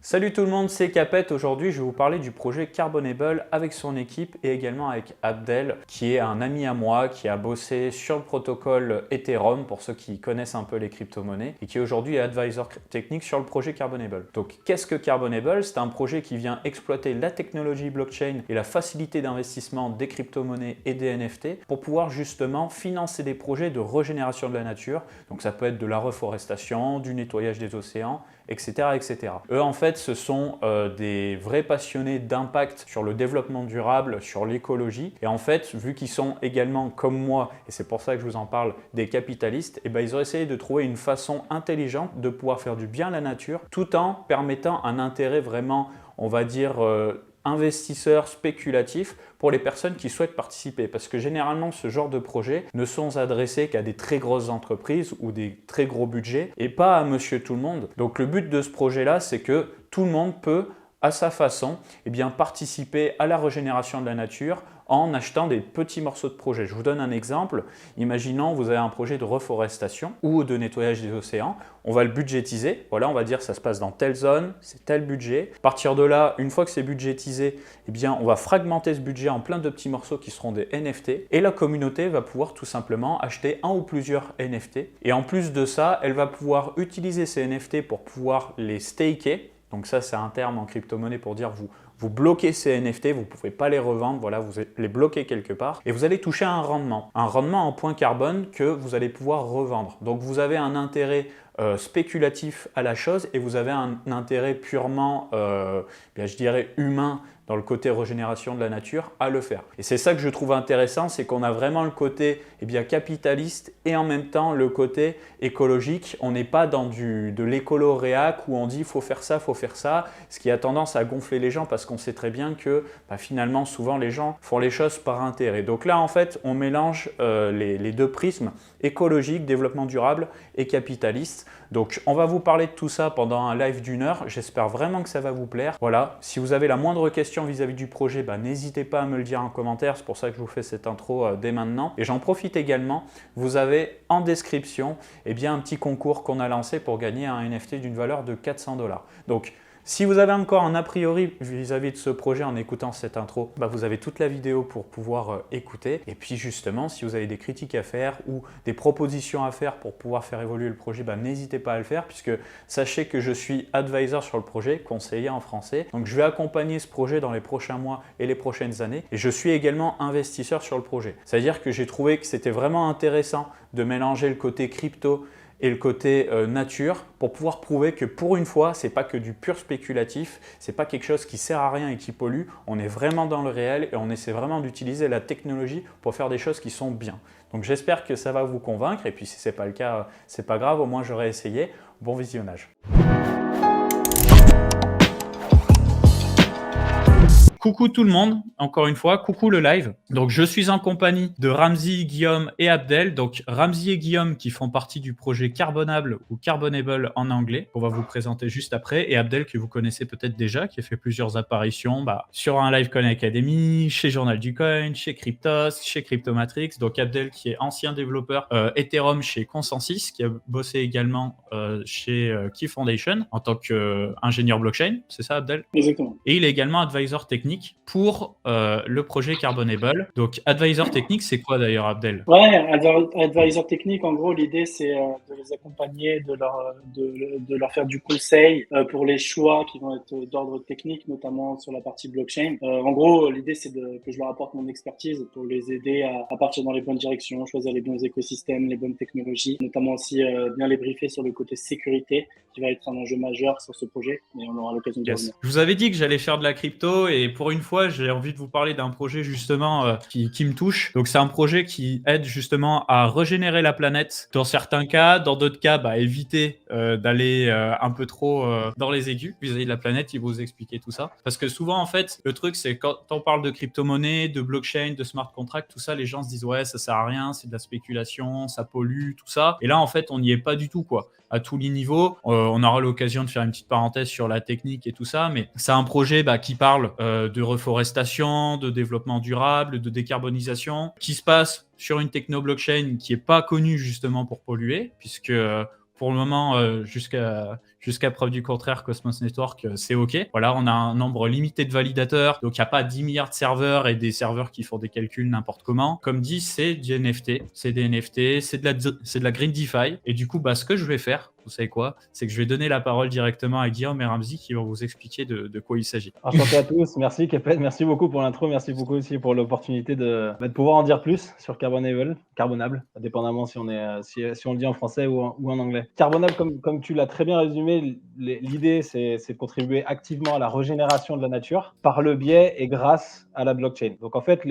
Salut tout le monde, c'est Capet. Aujourd'hui, je vais vous parler du projet Carbonable avec son équipe et également avec Abdel, qui est un ami à moi, qui a bossé sur le protocole Ethereum, pour ceux qui connaissent un peu les crypto-monnaies, et qui aujourd'hui est advisor technique sur le projet Carbonable. Donc, qu'est-ce que Carbonable? C'est un projet qui vient exploiter la technologie blockchain et la facilité d'investissement des crypto-monnaies et des NFT pour pouvoir justement financer des projets de régénération de la nature. Donc, ça peut être de la reforestation, du nettoyage des océans, etc., etc. Eux, en fait, ce sont des vrais passionnés d'impact sur le développement durable, sur l'écologie. Et en fait, vu qu'ils sont également, comme moi, et c'est pour ça que je vous en parle, des capitalistes, et ben, ils ont essayé de trouver une façon intelligente de pouvoir faire du bien à la nature, tout en permettant un intérêt vraiment, on va dire, investisseurs spéculatifs pour les personnes qui souhaitent participer. Parce que généralement, ce genre de projets ne sont adressés qu'à des très grosses entreprises ou des très gros budgets et pas à monsieur tout le monde. Donc le but de ce projet-là, c'est que tout le monde peut, à sa façon, participer à la régénération de la nature en achetant des petits morceaux de projet. Je vous donne un exemple. Imaginons vous avez un projet de reforestation ou de nettoyage des océans. On va le budgétiser. Voilà, on va dire ça se passe dans telle zone, c'est tel budget. À partir de là, une fois que c'est budgétisé, on va fragmenter ce budget en plein de petits morceaux qui seront des NFT et la communauté va pouvoir tout simplement acheter un ou plusieurs NFT. Et en plus de ça, elle va pouvoir utiliser ces NFT pour pouvoir les staker. Donc ça, c'est un terme en crypto-monnaie pour dire vous bloquez ces NFT, vous ne pouvez pas les revendre, voilà, vous les bloquez quelque part et vous allez toucher un rendement en points carbone que vous allez pouvoir revendre. Donc vous avez un intérêt spéculatif à la chose et vous avez un intérêt purement, je dirais, humain dans le côté régénération de la nature à le faire. Et c'est ça que je trouve intéressant, c'est qu'on a vraiment le côté capitaliste et en même temps le côté écologique. On n'est pas dans de l'écolo-réac où on dit faut faire ça, ce qui a tendance à gonfler les gens parce qu'on sait très bien que finalement souvent les gens font les choses par intérêt. Donc là en fait on mélange les deux prismes, écologique, développement durable et capitaliste. Donc on va vous parler de tout ça pendant un live d'1 heure, j'espère vraiment que ça va vous plaire. Voilà, si vous avez la moindre question vis-à-vis du projet, n'hésitez pas à me le dire en commentaire, c'est pour ça que je vous fais cette intro dès maintenant. Et j'en profite également, vous avez en description un petit concours qu'on a lancé pour gagner un NFT d'une valeur de 400 $. Donc si vous avez encore un a priori vis-à-vis de ce projet en écoutant cette intro, vous avez toute la vidéo pour pouvoir écouter. Et puis justement, si vous avez des critiques à faire ou des propositions à faire pour pouvoir faire évoluer le projet, n'hésitez pas à le faire puisque sachez que je suis advisor sur le projet, conseiller en français. Donc je vais accompagner ce projet dans les prochains mois et les prochaines années. Et je suis également investisseur sur le projet. C'est-à-dire que j'ai trouvé que c'était vraiment intéressant de mélanger le côté crypto et le côté nature pour pouvoir prouver que pour une fois, ce n'est pas que du pur spéculatif, ce n'est pas quelque chose qui sert à rien et qui pollue, on est vraiment dans le réel et on essaie vraiment d'utiliser la technologie pour faire des choses qui sont bien. Donc j'espère que ça va vous convaincre et puis si ce n'est pas le cas, ce n'est pas grave, au moins j'aurai essayé. Bon visionnage. Coucou tout le monde, encore une fois, coucou le live. Donc je suis en compagnie de Ramzi, Guillaume et Abdel. Donc Ramzi et Guillaume qui font partie du projet Carbonable ou Carbonable en anglais. On va vous présenter juste après. Et Abdel que vous connaissez peut-être déjà, qui a fait plusieurs apparitions sur un Live Coin Academy, chez Journal du Coin, chez Cryptos, chez Cryptomatrix. Donc Abdel qui est ancien développeur Ethereum chez Consensus, qui a bossé également chez Key Foundation en tant qu'ingénieur blockchain. C'est ça Abdel? Exactement. Et il est également advisor technique pour le projet Carbonable. Donc, advisor technique, c'est quoi d'ailleurs, Abdel? Ouais, advisor technique, en gros, l'idée, c'est de les accompagner, de leur faire du conseil pour les choix qui vont être d'ordre technique, notamment sur la partie blockchain. En gros, l'idée, c'est que je leur apporte mon expertise pour les aider à partir dans les bonnes directions, choisir les bons écosystèmes, les bonnes technologies, notamment aussi bien les briefer sur le côté sécurité, qui va être un enjeu majeur sur ce projet, mais on aura l'occasion de revenir. Je vous avais dit que j'allais faire de la crypto et pour une fois, j'ai envie de vous parler d'un projet justement qui me touche. Donc, c'est un projet qui aide justement à régénérer la planète dans certains cas, dans d'autres cas, éviter d'aller un peu trop dans les aigus vis-à-vis de la planète. Il va vous expliquer tout ça. Parce que souvent, en fait, le truc, c'est quand on parle de crypto-monnaie, de blockchain, de smart contract, tout ça, les gens se disent ouais, ça sert à rien, c'est de la spéculation, ça pollue, tout ça. Et là, en fait, on n'y est pas du tout, quoi. À tous les niveaux. On aura l'occasion de faire une petite parenthèse sur la technique et tout ça, mais c'est un projet qui parle de reforestation, de développement durable, de décarbonisation, qui se passe sur une techno-blockchain qui n'est pas connue justement pour polluer, puisque pour le moment, jusqu'à jusqu'à preuve du contraire, Cosmos Network, c'est OK. Voilà, on a un nombre limité de validateurs, donc il n'y a pas 10 milliards de serveurs et des serveurs qui font des calculs n'importe comment. Comme dit, c'est du NFT, c'est des NFT, c'est de la green DeFi. Et du coup, ce que je vais faire, vous savez quoi? C'est que je vais donner la parole directement à Guillaume et Ramzi qui vont vous expliquer de quoi il s'agit. Enchanté à tous, merci Keped, merci beaucoup pour l'intro, merci beaucoup aussi pour l'opportunité de pouvoir en dire plus sur Carbonable, dépendamment si on le dit en français ou en anglais. Carbonable, comme tu l'as très bien résumé, l'idée c'est de contribuer activement à la régénération de la nature par le biais et grâce à la blockchain. Donc en fait,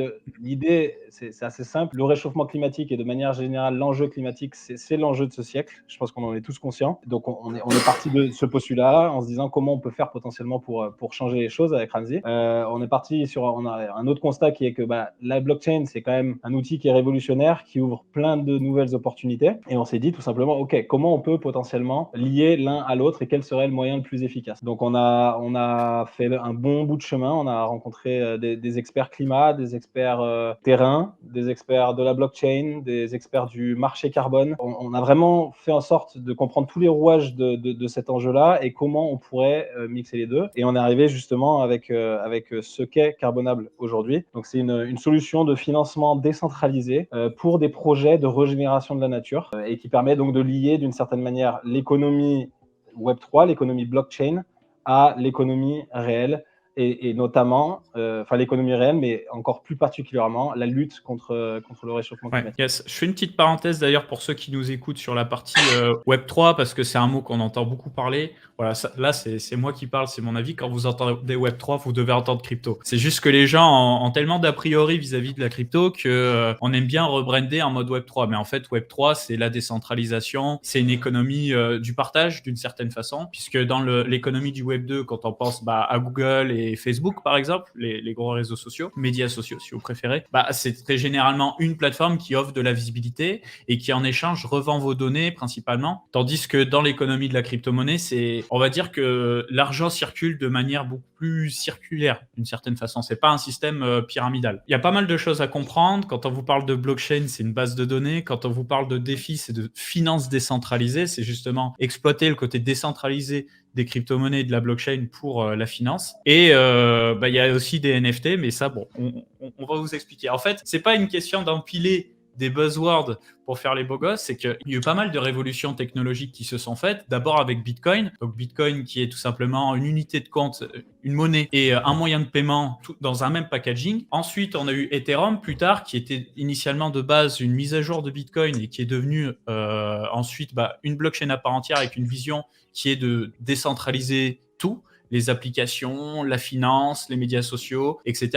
l'idée c'est assez simple, le réchauffement climatique et de manière générale l'enjeu climatique, c'est l'enjeu de ce siècle, je pense qu'on en est tous conscients. Donc on est parti de ce postulat en se disant comment on peut faire potentiellement pour changer les choses avec Ramzi. On est parti on a un autre constat qui est que la blockchain c'est quand même un outil qui est révolutionnaire, qui ouvre plein de nouvelles opportunités, et on s'est dit tout simplement ok, comment on peut potentiellement lier l'un à l'autre et quel serait le moyen le plus efficace. Donc on a fait un bon bout de chemin, on a rencontré des experts climat, des experts terrain, des experts de la blockchain, des experts du marché carbone. On a vraiment fait en sorte de comprendre tous les rouages de cet enjeu-là et comment on pourrait mixer les deux. Et on est arrivé justement avec ce qu'est Carbonable aujourd'hui. Donc c'est une solution de financement décentralisé pour des projets de régénération de la nature et qui permet donc de lier d'une certaine manière l'économie Web3, l'économie blockchain à l'économie réelle. Et notamment, l'économie réelle, mais encore plus particulièrement, la lutte contre le réchauffement climatique. Yes. Je fais une petite parenthèse d'ailleurs pour ceux qui nous écoutent sur la partie Web3, parce que c'est un mot qu'on entend beaucoup parler. Voilà, là, c'est moi qui parle, c'est mon avis. Quand vous entendez Web3, vous devez entendre crypto. C'est juste que les gens ont tellement d'a priori vis-à-vis de la crypto qu'on aime bien rebrander en mode Web3. Mais en fait, Web3, c'est la décentralisation, c'est une économie du partage d'une certaine façon, puisque dans l'économie du Web2, quand on pense à Google et Facebook, par exemple, les gros réseaux sociaux, médias sociaux, si vous préférez, c'est très généralement une plateforme qui offre de la visibilité et qui, en échange, revend vos données principalement. Tandis que dans l'économie de la crypto-monnaie, on va dire que l'argent circule de manière beaucoup plus circulaire, d'une certaine façon. C'est pas un système pyramidal. Il y a pas mal de choses à comprendre. Quand on vous parle de blockchain, c'est une base de données. Quand on vous parle de défi, c'est de finances décentralisées. C'est justement exploiter le côté décentralisé des crypto-monnaies et de la blockchain pour la finance. Et il y a aussi des NFT, mais ça, on va vous expliquer. En fait, c'est pas une question d'empiler des buzzwords pour faire les beaux gosses, c'est qu'il y a eu pas mal de révolutions technologiques qui se sont faites. D'abord avec Bitcoin. Donc Bitcoin qui est tout simplement une unité de compte, une monnaie et un moyen de paiement tout dans un même packaging. Ensuite, on a eu Ethereum plus tard, qui était initialement de base une mise à jour de Bitcoin et qui est devenu ensuite une blockchain à part entière avec une vision qui est de décentraliser tout, les applications, la finance, les médias sociaux, etc.,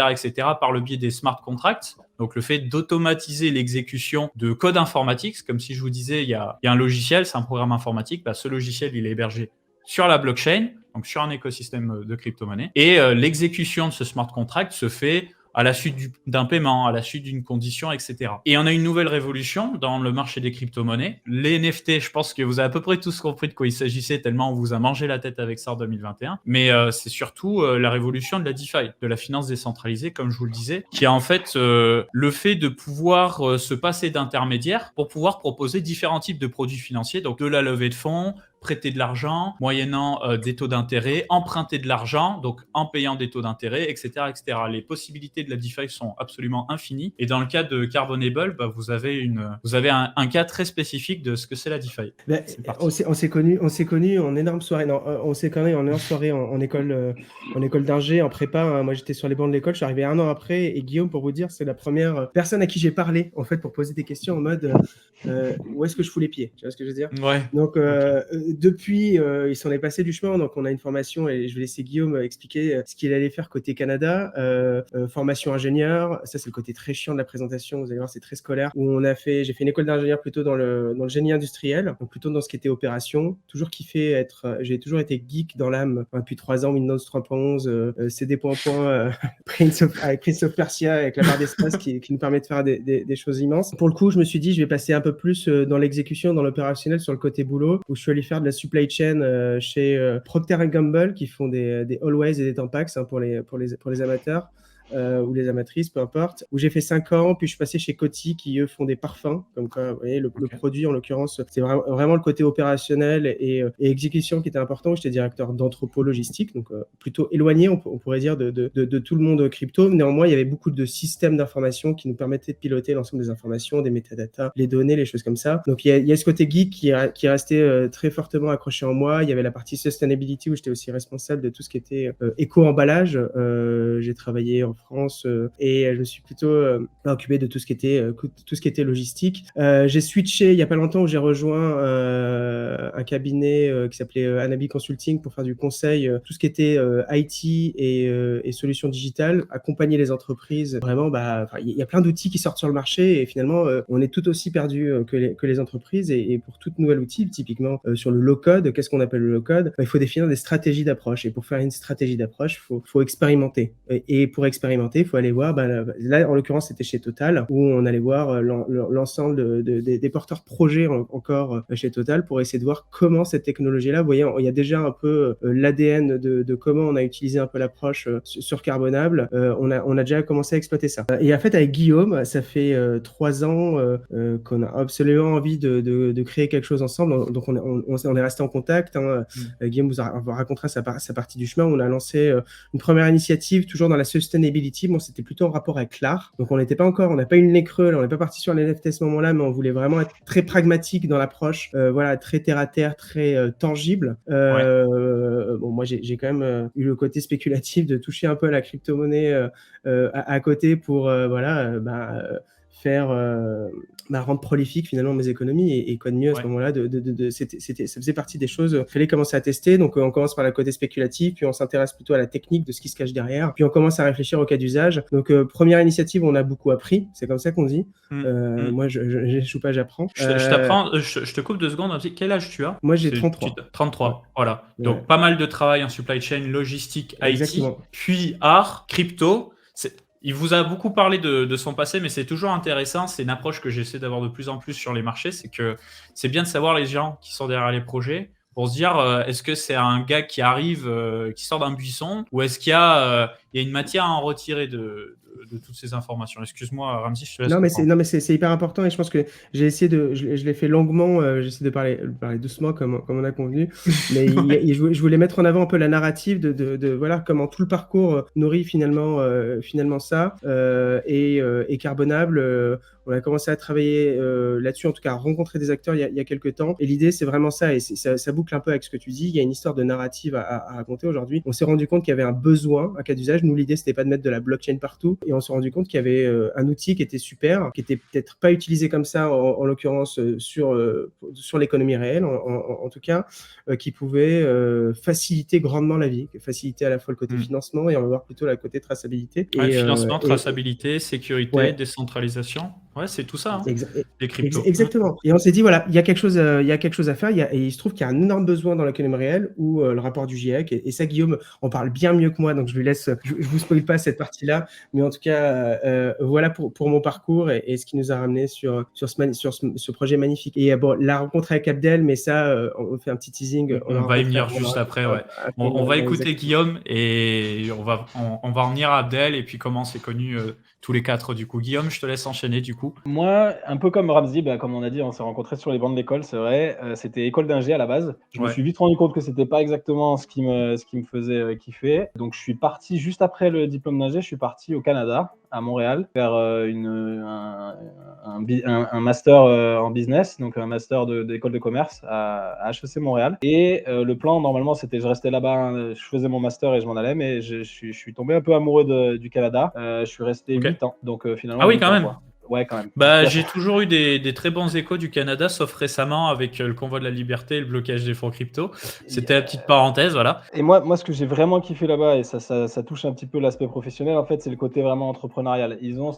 par le biais des smart contracts. Donc, le fait d'automatiser l'exécution de code informatique, c'est comme si je vous disais, il y a un logiciel, c'est un programme informatique, ce logiciel, il est hébergé sur la blockchain, donc sur un écosystème de crypto-monnaie. Et l'exécution de ce smart contract se fait à la suite d'un paiement, à la suite d'une condition, etc. Et on a une nouvelle révolution dans le marché des crypto-monnaies. Les NFT, je pense que vous avez à peu près tous compris de quoi il s'agissait, tellement on vous a mangé la tête avec ça en 2021. Mais c'est surtout la révolution de la DeFi, de la finance décentralisée, comme je vous le disais, qui est en fait le fait de pouvoir se passer d'intermédiaires pour pouvoir proposer différents types de produits financiers, donc de la levée de fonds, prêter de l'argent, moyennant des taux d'intérêt, emprunter de l'argent, donc en payant des taux d'intérêt, etc., etc. Les possibilités de la DeFi sont absolument infinies. Et dans le cas de Carbonable, vous avez un cas très spécifique de ce que c'est la DeFi. On s'est connus en énorme soirée. Non, on s'est connus en énorme soirée en école d'ingé, en prépa. Hein. Moi, j'étais sur les bancs de l'école. Je suis arrivé un an après. Et Guillaume, pour vous dire, c'est la première personne à qui j'ai parlé, en fait, pour poser des questions en mode où est-ce que je fous les pieds? Tu vois ce que je veux dire? Ouais. Donc, depuis, il s'en est passé du chemin. Donc, on a une formation et je vais laisser Guillaume expliquer ce qu'il allait faire côté Canada. Formation ingénieur. Ça, c'est le côté très chiant de la présentation. Vous allez voir, c'est très scolaire. Où j'ai fait une école d'ingénieur plutôt dans le génie industriel, donc plutôt dans ce qui était opération. Toujours kiffé j'ai toujours été geek dans l'âme depuis 3 ans. Windows 3.11, CD. Prince of Persia avec la barre d'espace qui nous permet de faire des choses immenses. Pour le coup, je me suis dit, je vais passer un peu plus dans l'exécution, dans l'opérationnel, sur le côté boulot, où je suis allé faire de la supply chain chez Procter & Gamble, qui font des Always et des Tampax pour les amateurs. ou les amatrices, peu importe, où j'ai fait 5 ans, puis je suis passé chez Coty qui eux font des parfums, comme quoi, vous voyez, le produit en l'occurrence, c'est vraiment le côté opérationnel et exécution qui était important. J'étais directeur d'entrepôt logistique, donc plutôt éloigné, on pourrait dire, de tout le monde crypto. Néanmoins, il y avait beaucoup de systèmes d'information qui nous permettaient de piloter l'ensemble des informations, des métadatas, les données, les choses comme ça. Donc il y a ce côté geek qui est resté très fortement accroché en moi. Il y avait la partie sustainability où j'étais aussi responsable de tout ce qui était éco-emballage. J'ai travaillé en France et je me suis plutôt occupé de tout ce qui était logistique. J'ai switché il y a pas longtemps où j'ai rejoint un cabinet qui s'appelait Anabi Consulting pour faire du conseil, tout ce qui était IT et solutions digitales, accompagner les entreprises. Vraiment, il y a plein d'outils qui sortent sur le marché et finalement, on est tout aussi perdu que les entreprises. Et pour tout nouvel outil, typiquement sur le low-code, qu'est-ce qu'on appelle le low-code? Il faut définir des stratégies d'approche. Et pour faire une stratégie d'approche, faut expérimenter. Et pour expérimenter, il faut aller voir, là, en l'occurrence, c'était chez Total, où on allait voir l'ensemble des porteurs de projets encore chez Total pour essayer de voir comment cette technologie-là, vous voyez, il y a déjà un peu l'ADN de comment on a utilisé un peu l'approche sur Carbonable. On a déjà commencé à exploiter ça. Et en fait, avec Guillaume, ça fait 3 ans qu'on a absolument envie de créer quelque chose ensemble. Donc, on est resté en contact. Guillaume vous racontera sa partie du chemin. On a lancé une première initiative, toujours dans la sustainability. Bon, c'était plutôt en rapport avec l'art. Donc, on n'a pas eu le nez creux, on n'est pas parti sur les NFT à ce moment-là, mais on voulait vraiment être très pragmatique dans l'approche, voilà, très terre à terre, très tangible. Bon, moi, j'ai quand même eu le côté spéculatif de toucher un peu à la crypto-monnaie à côté pour, faire rendre prolifique finalement mes économies et quoi de mieux à ce moment-là ça faisait partie des choses qu'il fallait commencer à tester. Donc on commence par le côté spéculatif, puis on s'intéresse plutôt à la technique de ce qui se cache derrière, puis on commence à réfléchir au cas d'usage. Donc première initiative, on a beaucoup appris, c'est comme ça qu'on dit. Moi je n'échoue pas, j'apprends. Je t'apprends, je te coupe 2 secondes. Quel âge tu as? Moi j'ai 33. 33, voilà. Donc pas mal de travail en supply chain, logistique, Exactement. IT, puis art, crypto. Il vous a beaucoup parlé de son passé, mais c'est toujours intéressant. C'est une approche que j'essaie d'avoir de plus en plus sur les marchés. C'est que c'est bien de savoir les gens qui sont derrière les projets pour se dire est-ce que c'est un gars qui arrive, qui sort d'un buisson, ou est-ce qu'il y a une matière à en retirer de toutes ces informations. Excuse-moi, Ramzi, je te laisse. Non, mais c'est hyper important et je pense que j'ai essayé je l'ai fait longuement. J'essaie de parler doucement comme on a convenu, mais je voulais mettre en avant un peu la narrative de voilà comment tout le parcours nourrit finalement ça et Carbonable. On a commencé à travailler là-dessus, en tout cas à rencontrer des acteurs il y a quelques temps. Et l'idée, c'est vraiment ça, et ça boucle un peu avec ce que tu dis. Il y a une histoire de narrative à raconter aujourd'hui. On s'est rendu compte qu'il y avait un besoin, un cas d'usage. Nous, l'idée, c'était pas de mettre de la blockchain partout, et on s'est rendu compte qu'il y avait un outil qui était super, qui était peut-être pas utilisé comme ça, en l'occurrence sur l'économie réelle, en tout cas, qui pouvait faciliter grandement la vie, faciliter à la fois le côté financement, et on va voir plutôt le côté traçabilité. Financement, traçabilité, sécurité, décentralisation. Ouais, c'est tout ça, les cryptos. Exactement. Et on s'est dit, voilà, il y a quelque chose à faire. Et il se trouve qu'il y a un énorme besoin dans l'économie réelle, où le rapport du GIEC, et ça, Guillaume en parle bien mieux que moi, donc je lui laisse, je vous spoil pas cette partie-là, mais en tout cas, voilà pour mon parcours et ce qui nous a ramené sur ce projet magnifique. Et bon, la rencontre avec Abdel, mais ça, on fait un petit teasing. On va y venir juste après, ouais. On va écouter Guillaume et on va en venir à Abdel et puis comment c'est connu tous les 4 du coup. Guillaume, je te laisse enchaîner du coup. Moi, un peu comme Ramzi, comme on a dit, on s'est rencontrés sur les bancs de l'école, c'est vrai. C'était école d'ingé à la base. Je me suis vite rendu compte que c'était pas exactement ce qui me faisait kiffer. Donc je suis parti juste après le diplôme d'ingé, je suis parti au Canada, à Montréal, faire un master en business, donc un master d'école de commerce à HEC Montréal. Et le plan, normalement, c'était je restais là-bas, je faisais mon master et je m'en allais, mais je suis tombé un peu amoureux du Canada. Je suis resté 8 ans, donc finalement... Ah oui, quand même. Ouais, quand même. J'ai toujours eu des très bons échos du Canada, sauf récemment avec le convoi de la liberté et le blocage des fonds crypto. C'était la petite parenthèse, voilà. Et moi, ce que j'ai vraiment kiffé là-bas, et ça touche un petit peu l'aspect professionnel, en fait, c'est le côté vraiment entrepreneurial. Ils ont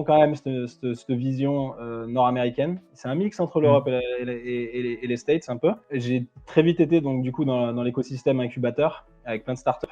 quand même cette vision nord-américaine. C'est un mix entre l'Europe et les States, un peu. J'ai très vite été, donc, du coup, dans l'écosystème incubateur, avec plein de startups.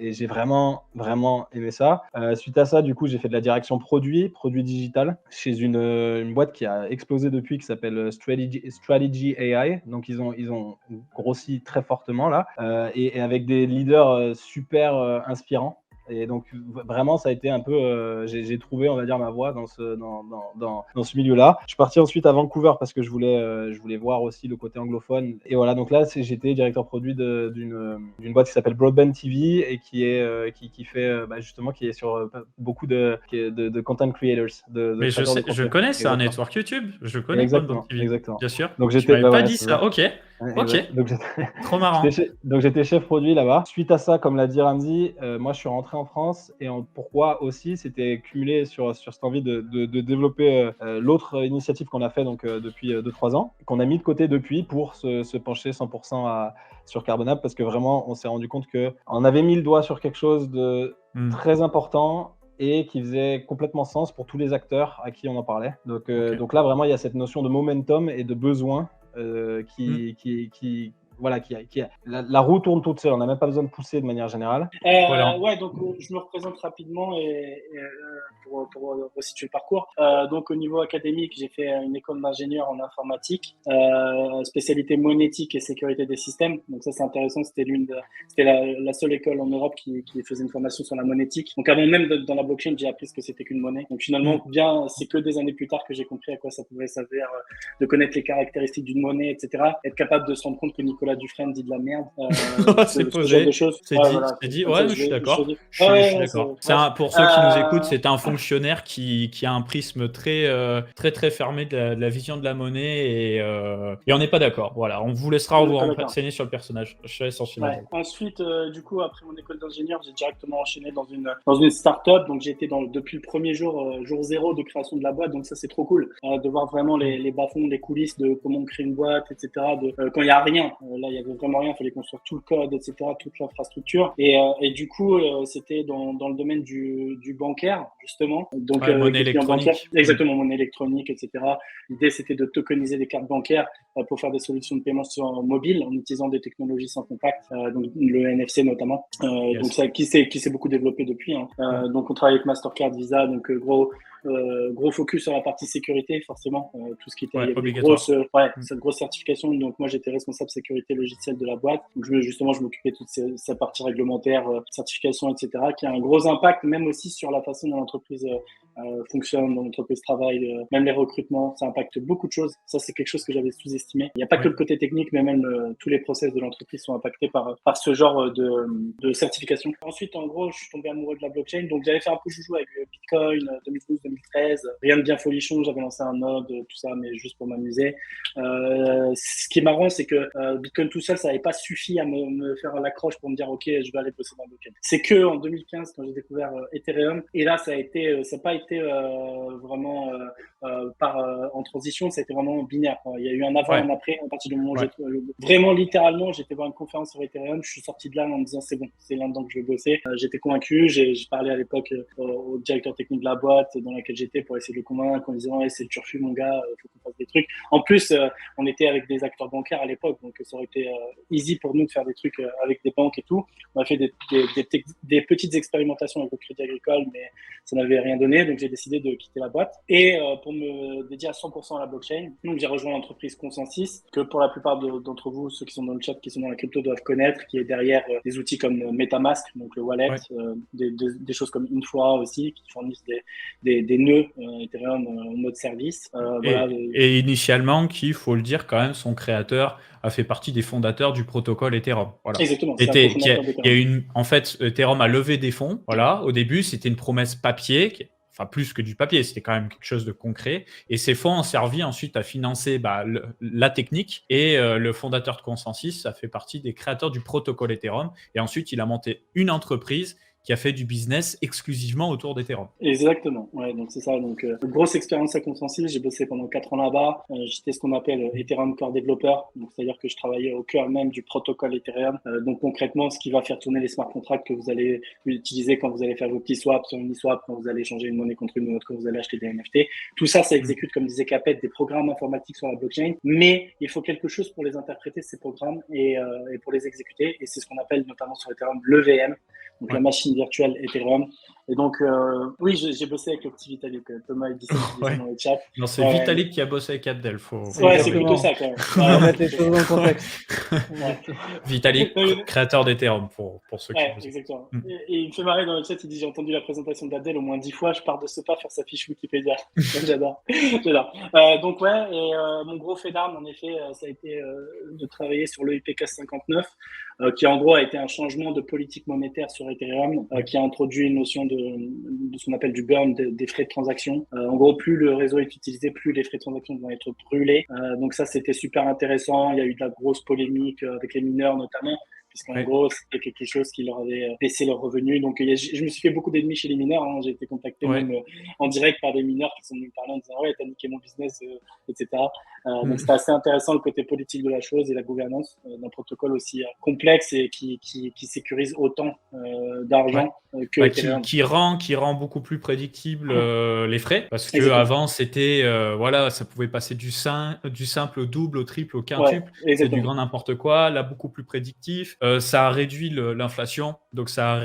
Et j'ai vraiment, vraiment aimé ça. Suite à ça, du coup, j'ai fait de la direction produit digital, chez une boîte qui a explosé depuis, qui s'appelle Strategy AI. Donc, ils ont grossi très fortement là, et avec des leaders super inspirants. Et donc vraiment, ça a été un peu, j'ai trouvé, on va dire, ma voie dans ce milieu-là. Je suis parti ensuite à Vancouver parce que je voulais voir aussi le côté anglophone. Et voilà, donc là, j'étais directeur produit d'une boîte qui s'appelle Broadband TV et qui fait justement, qui est sur beaucoup de content creators. Mais je connais, c'est un Exactement. network YouTube. Je connais Exactement, Broadband TV. exactement. Bien sûr. Donc Tu j'étais, m'avais pas voilà, dit c'est ça. Ok. Ouais, Ok. exact. Donc Trop marrant. j'étais chef produit là-bas. Suite à ça, comme l'a dit Ramzi, moi je suis rentré en France et pourquoi aussi, c'était cumulé sur cette envie de développer l'autre initiative qu'on a fait donc depuis 2-3 ans, qu'on a mis de côté depuis pour se pencher 100% sur Carbonable parce que vraiment on s'est rendu compte qu'on avait mis le doigt sur quelque chose de très important et qui faisait complètement sens pour tous les acteurs à qui on en parlait. Donc là vraiment il y a cette notion de momentum et de besoin la roue tourne toute seule, on n'a même pas besoin de pousser de manière générale. Voilà. Ouais, donc je me représente rapidement pour resituer le parcours. Donc au niveau académique, j'ai fait une école d'ingénieur en informatique, spécialité monétique et sécurité des systèmes. Donc ça c'est intéressant, c'était la seule école en Europe qui faisait une formation sur la monétique. Donc avant même dans la blockchain, j'ai appris ce que c'était qu'une monnaie. Donc finalement, c'est que des années plus tard que j'ai compris à quoi ça pouvait servir de connaître les caractéristiques d'une monnaie, etc. Être capable de se rendre compte que Nicolas Dufresne dit de la merde. C'est ce posé, genre de choses. c'est Ouais, dit, voilà. c'est dit. Comme Ouais, ça, je suis d'accord. dis. Je suis Ouais, d'accord. bref. Pour ceux qui nous écoutent, c'est un fonctionnaire qui a un prisme très, très, très fermé de la vision de la monnaie et on n'est pas d'accord. Voilà, on vous laissera vous renseigner sur le personnage. Je te laisse enchaîner. Ouais. Ensuite, du coup, après mon école d'ingénieur, j'ai directement enchaîné dans une start-up. Donc, j'ai été depuis le premier jour zéro de création de la boîte. Donc, ça, c'est trop cool de voir vraiment les bas-fonds, les coulisses de comment on crée une boîte, etc. Quand il n'y a rien. Là, il y avait vraiment rien. Il fallait construire tout le code, etc., toute l'infrastructure. Et du coup, c'était dans le domaine du bancaire, justement. Donc, monnaie électronique. Exactement, monnaie électronique, etc. L'idée, c'était de tokeniser des cartes bancaires pour faire des solutions de paiement sur mobile en utilisant des technologies sans contact, donc le NFC notamment. Yes. Donc ça, qui s'est beaucoup développé depuis. Donc on travaille avec Mastercard, Visa, donc gros focus sur la partie sécurité, forcément. Tout ce qui était cette grosse certification. Donc moi j'étais responsable sécurité logicielle de la boîte. Donc je m'occupais de toute sa partie réglementaire, certification, etc. qui a un gros impact même aussi sur la façon dont l'entreprise fonctionne, dont l'entreprise travaille, même les recrutements, ça impacte beaucoup de choses. Ça c'est quelque chose que j'avais sous-estimé. Il n'y a pas que le côté technique, mais même tous les process de l'entreprise sont impactés par ce genre de certification. Ensuite, en gros, je suis tombé amoureux de la blockchain. Donc j'avais fait un peu joujou avec Bitcoin 2012-2013. Rien de bien folichon, j'avais lancé un node, tout ça, mais juste pour m'amuser. Ce qui est marrant, c'est que Bitcoin tout seul, ça n'avait pas suffi à me faire l'accroche pour me dire ok, je vais aller bosser dans la blockchain. C'est que en 2015 quand j'ai découvert Ethereum, et là ça n'a pas été vraiment en transition, ça a été vraiment binaire, quoi. Il y a eu un avant et un après à partir du moment où vraiment littéralement j'étais voir une conférence sur Ethereum, je suis sorti de là en me disant c'est bon, c'est là-dedans que je vais bosser. J'étais convaincu, j'ai parlé à l'époque au directeur technique de la boîte dans laquelle j'étais pour essayer de le convaincre en disant c'est le turfu mon gars, faut qu'on fasse des trucs. En plus on était avec des acteurs bancaires à l'époque, donc ça aurait été easy pour nous de faire des trucs avec des banques et tout. On a fait des petites expérimentations avec le Crédit Agricole, mais ça n'avait rien donné, donc j'ai décidé de quitter la boîte et pour me dédier à 100% à la blockchain. Donc j'ai rejoint l'entreprise Consensus, que pour la plupart d'entre vous, ceux qui sont dans le chat, qui sont dans la crypto, doivent connaître, qui est derrière des outils comme MetaMask, donc le wallet, des choses comme Infura aussi, qui fournissent des nœuds Ethereum en mode service. Et initialement, il faut le dire quand même, son créateur a fait partie des fondateurs du protocole Ethereum. Voilà. Exactement. En fait, Ethereum a levé des fonds. Voilà. Au début, c'était une promesse papier. Enfin, plus que du papier, c'était quand même quelque chose de concret. Et ces fonds ont servi ensuite à financer la technique. Et le fondateur de Consensus, ça fait partie des créateurs du protocole Ethereum. Et ensuite, il a monté une entreprise qui a fait du business exclusivement autour d'Ethereum. Exactement, ouais, donc c'est ça. Donc, grosse expérience à Consensus. J'ai bossé pendant 4 ans là-bas. J'étais ce qu'on appelle Ethereum Core Developer. Donc, c'est-à-dire que je travaillais au cœur même du protocole Ethereum. Donc, concrètement, ce qui va faire tourner les smart contracts que vous allez utiliser quand vous allez faire vos petits swaps sur Uniswap, quand vous allez changer une monnaie contre une autre, quand vous allez acheter des NFT. Tout ça, ça exécute, comme disait Capet, des programmes informatiques sur la blockchain. Mais il faut quelque chose pour les interpréter, ces programmes, et pour les exécuter. Et c'est ce qu'on appelle notamment sur Ethereum le VM. donc Ouais. la machine virtuelle Ethereum. Et donc, oui, j'ai bossé avec le petit Vitalik. Thomas, il dit ça Ouais. dans le chat. Non, c'est Ouais, Vitalik qui a bossé avec Abdel. Faut ouais, le c'est dire. plutôt ça, quand même. On va Ouais, mettre les c'est plutôt choses dans le ça. contexte. Ouais. Vitalik, Non, mais- créateur d'Ethereum, pour ceux qui Ouais, vous écoutent. exactement. Mm. Et il me fait marrer dans le chat, il dit j'ai entendu la présentation d'Abdel au moins 10 fois, je pars de ce pas faire sa fiche Wikipédia. J'adore. J'adore. Donc ouais, et mon gros fait d'arme, en effet, ça a été de travailler sur le IPK 59, qui en gros a été un changement de politique monétaire sur Ethereum, qui a introduit une notion de ce qu'on appelle du burn, des frais de transaction. En gros, plus le réseau est utilisé, plus les frais de transaction vont être brûlés. Donc ça, c'était super intéressant. Il y a eu de la grosse polémique avec les mineurs notamment, puisqu'en Ouais. gros, c'était quelque chose qui leur avait baissé leurs revenus. Donc, je me suis fait beaucoup d'ennemis chez les mineurs. Hein. J'ai été contacté Ouais. même en direct par des mineurs qui sont venus me parler en disant « Ouais, t'as niqué mon business, etc. » Mm. Donc, c'était assez intéressant le côté politique de la chose et la gouvernance d'un protocole aussi complexe et qui sécurise autant d'argent que Bah, Ethereum. qui rend beaucoup plus prédictible les frais, parce que Exactement. avant c'était voilà, ça pouvait passer du simple au double, au triple, au Ouais, quintuple, c'est du exactement. grand n'importe quoi. Là, beaucoup plus prédictif. Ça a réduit l'inflation, donc ça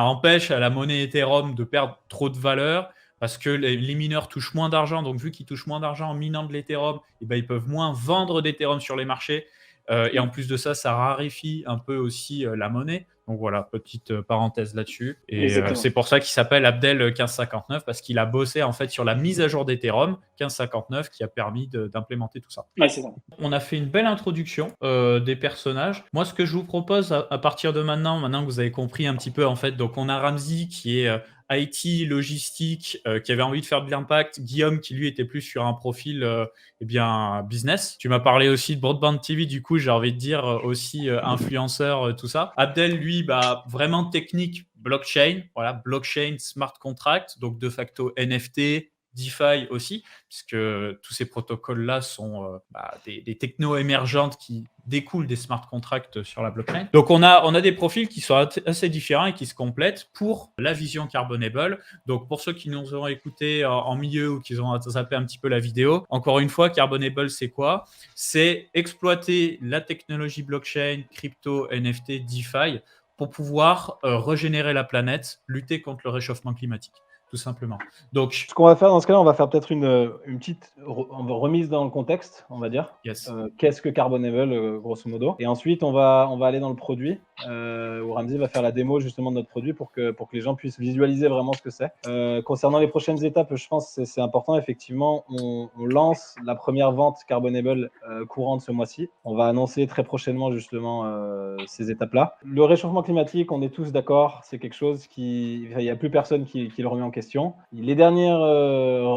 empêche à la monnaie Ethereum de perdre trop de valeur, parce que les mineurs touchent moins d'argent. Donc vu qu'ils touchent moins d'argent en minant de l'Ethereum, et ben, ils peuvent moins vendre d'Ethereum sur les marchés. Et en plus de ça, ça raréfie un peu aussi la monnaie. Donc voilà, petite parenthèse là-dessus. Et Exactement. c'est pour ça qu'il s'appelle Abdel 1559, parce qu'il a bossé en fait sur la mise à jour d'Ethereum 1559 qui a permis d'implémenter tout ça. Ouais, c'est ça. On a fait une belle introduction des personnages. Moi, ce que je vous propose à partir de maintenant que vous avez compris un petit peu en fait, donc on a Ramzi qui est IT, logistique, qui avait envie de faire de l'impact. Guillaume qui lui était plus sur un profil eh bien business. Tu m'as parlé aussi de Broadband TV, du coup j'ai envie de dire aussi influenceur, tout ça. Abdel lui, bah vraiment technique, blockchain, voilà, blockchain, smart contract, donc de facto NFT, DeFi aussi, puisque tous ces protocoles-là sont des technos émergentes qui découlent des smart contracts sur la blockchain. Donc on a des profils qui sont assez différents et qui se complètent pour la vision Carbonable. Donc pour ceux qui nous ont écoutés en milieu ou qui ont zappé un petit peu la vidéo, encore une fois, Carbonable c'est quoi? C'est exploiter la technologie blockchain, crypto, NFT, DeFi pour pouvoir régénérer la planète, lutter contre le réchauffement climatique, tout simplement. Donc, Ce qu'on va faire dans ce cas-là, on va faire peut-être une petite remise dans le contexte, on va dire. yes. Qu'est-ce que Carbonable, grosso modo. Et ensuite, on va aller dans le produit, où Ramzi va faire la démo justement de notre produit pour que les gens puissent visualiser vraiment ce que c'est. Concernant les prochaines étapes, je pense que c'est important. Effectivement, on lance la première vente Carbonable courante ce mois-ci. On va annoncer très prochainement justement ces étapes-là. Le réchauffement climatique, on est tous d'accord, c'est quelque chose il n'y a plus personne qui le remet en question. Les derniers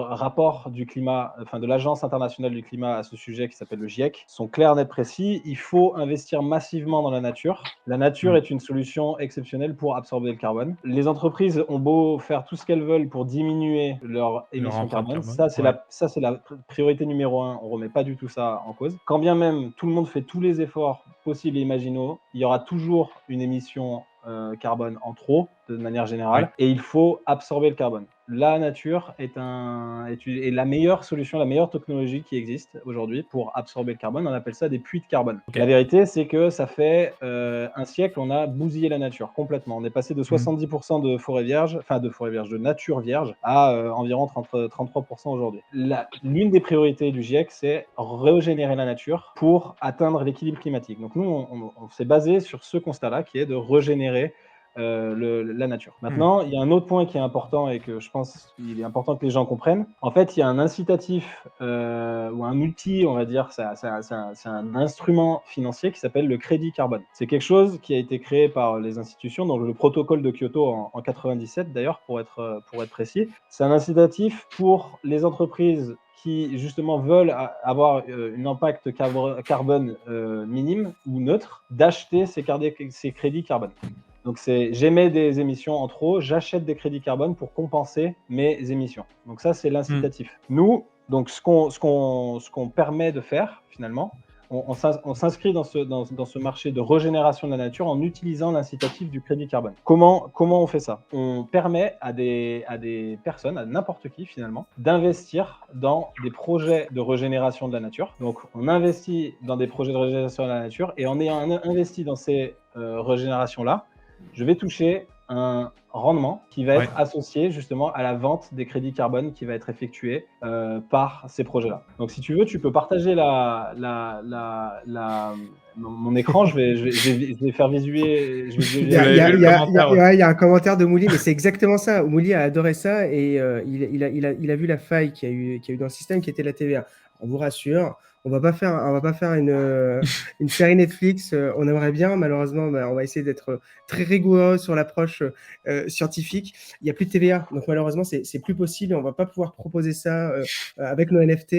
rapports du climat, enfin de l'Agence internationale du climat à ce sujet qui s'appelle le GIEC, sont clairs, nets, précis. Il faut investir massivement dans la nature. La nature est une solution exceptionnelle pour absorber le carbone. Les entreprises ont beau faire tout ce qu'elles veulent pour diminuer leur émission carbone. Ça, c'est la priorité numéro 1. On ne remet pas du tout ça en cause. Quand bien même tout le monde fait tous les efforts possibles et imaginaux, il y aura toujours une émission carbone en trop de manière générale, et il faut absorber le carbone. La nature est la meilleure solution, la meilleure technologie qui existe aujourd'hui pour absorber le carbone. On appelle ça des puits de carbone. Okay. La vérité, c'est que ça fait un siècle, on a bousillé la nature complètement. On est passé de 70% de forêt vierge, de nature vierge, à environ 33% aujourd'hui. L'une des priorités du GIEC, c'est régénérer la nature pour atteindre l'équilibre climatique. Donc nous, on s'est basé sur ce constat-là, qui est de régénérer la nature. Maintenant, il y a un autre point qui est important et que je pense qu'il est important que les gens comprennent. En fait, il y a un incitatif ou un outil, on va dire, c'est un instrument financier qui s'appelle le crédit carbone. C'est quelque chose qui a été créé par les institutions, donc le protocole de Kyoto en 97 d'ailleurs, pour être précis. C'est un incitatif pour les entreprises qui justement veulent avoir un impact carbone minime ou neutre, d'acheter ces crédits carbone. Donc j'émets des émissions en trop, j'achète des crédits carbone pour compenser mes émissions. Donc ça, c'est l'incitatif. Nous, donc ce qu'on permet de faire finalement, on s'inscrit dans ce marché de régénération de la nature en utilisant l'incitatif du crédit carbone. Comment on fait ça? On permet à des personnes, à n'importe qui finalement, d'investir dans des projets de régénération de la nature. Donc on investit dans des projets de régénération de la nature et en ayant investi dans ces régénérations-là, je vais toucher un rendement qui va être associé justement à la vente des crédits carbone qui va être effectuée par ces projets-là. Donc, si tu veux, tu peux partager mon écran. Je vais faire visuer. Il y a un commentaire de Mouli, mais c'est exactement ça. Mouli a adoré ça et il a vu la faille qu'il y a eu dans le système qui était la TVA. On vous rassure, on va pas faire une série Netflix. On aimerait bien, malheureusement, on va essayer d'être très rigoureux sur l'approche scientifique. Il n'y a plus de TVA, donc malheureusement, c'est plus possible. Et on va pas pouvoir proposer ça avec nos NFT,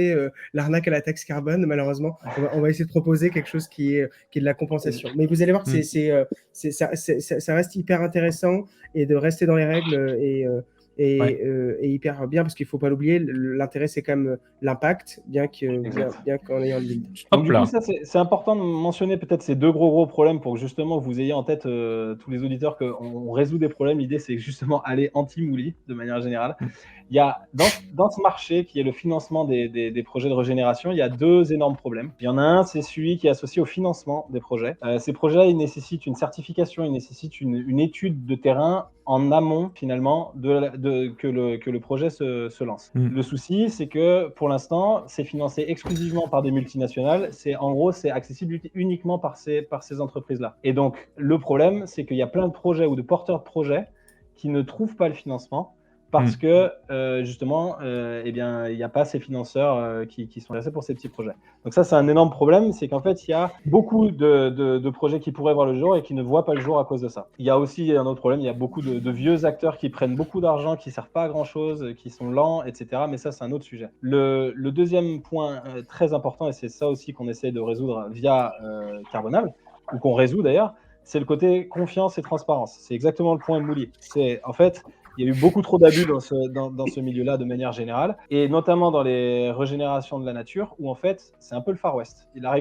l'arnaque à la taxe carbone. Malheureusement, on va essayer de proposer quelque chose qui est de la compensation. Mais vous allez voir que ça reste hyper intéressant et de rester dans les règles et hyper bien parce qu'il ne faut pas l'oublier, l'intérêt c'est quand même l'impact, bien qu'en ayant le lead. Donc, du coup, ça c'est important de mentionner peut-être ces deux gros problèmes pour que justement vous ayez en tête tous les auditeurs qu'on résout des problèmes. L'idée c'est justement aller anti-Mouli de manière générale. Il y a dans ce marché qui est le financement des projets de régénération, il y a deux énormes problèmes. Il y en a un, c'est celui qui est associé au financement des projets. Ces projets, ils nécessitent une certification, ils nécessitent une étude de terrain en amont finalement que le projet se lance. Le souci, c'est que pour l'instant, c'est financé exclusivement par des multinationales. En gros, c'est accessible uniquement par ces entreprises-là. Et donc, le problème, c'est qu'il y a plein de projets ou de porteurs de projets qui ne trouvent pas le financement parce que justement, il n'y a pas ces financeurs qui sont intéressés pour ces petits projets. Donc ça, c'est un énorme problème, c'est qu'en fait, il y a beaucoup de projets qui pourraient voir le jour et qui ne voient pas le jour à cause de ça. Il y a aussi un autre problème, il y a beaucoup de vieux acteurs qui prennent beaucoup d'argent, qui ne servent pas à grand-chose, qui sont lents, etc. Mais ça, c'est un autre sujet. Le deuxième point très important, et c'est ça aussi qu'on essaie de résoudre via Carbonable, ou qu'on résout d'ailleurs, c'est le côté confiance et transparence. C'est exactement le point de Mouli. C'est en fait... Il y a eu beaucoup trop d'abus dans ce milieu-là de manière générale, et notamment dans les régénérations de la nature, où en fait, c'est un peu le Far West. La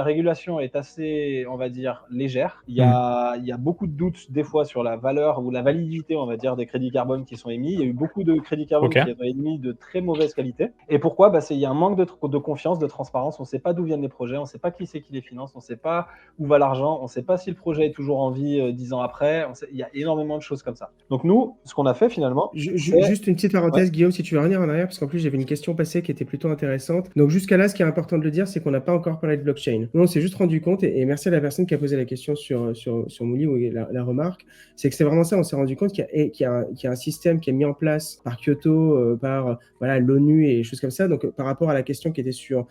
régulation est assez, on va dire, légère. Il y a beaucoup de doutes des fois sur la valeur ou la validité, on va dire, des crédits carbone qui sont émis. Il y a eu beaucoup de crédits carbone qui ont été émis de très mauvaise qualité. Et pourquoi ? Il y a un manque de confiance, de transparence. On ne sait pas d'où viennent les projets, on ne sait pas qui c'est qui les finance, on ne sait pas où va l'argent, on ne sait pas si le projet est toujours en vie 10 ans après. Il y a énormément de choses comme ça. Donc nous, ce qu'on a fait finalement. Juste une petite parenthèse, Guillaume, si tu veux revenir en arrière, parce qu'en plus j'avais une question passée qui était plutôt intéressante. Donc jusqu'à là, ce qui est important de le dire, c'est qu'on n'a pas encore parlé de blockchain. Nous, on s'est juste rendu compte, et merci à la personne qui a posé la question sur Mouli, ou la remarque, c'est que c'est vraiment ça, on s'est rendu compte qu'il y a un système qui est mis en place par Kyoto, par l'ONU et des choses comme ça. Donc par rapport à la question qui était sur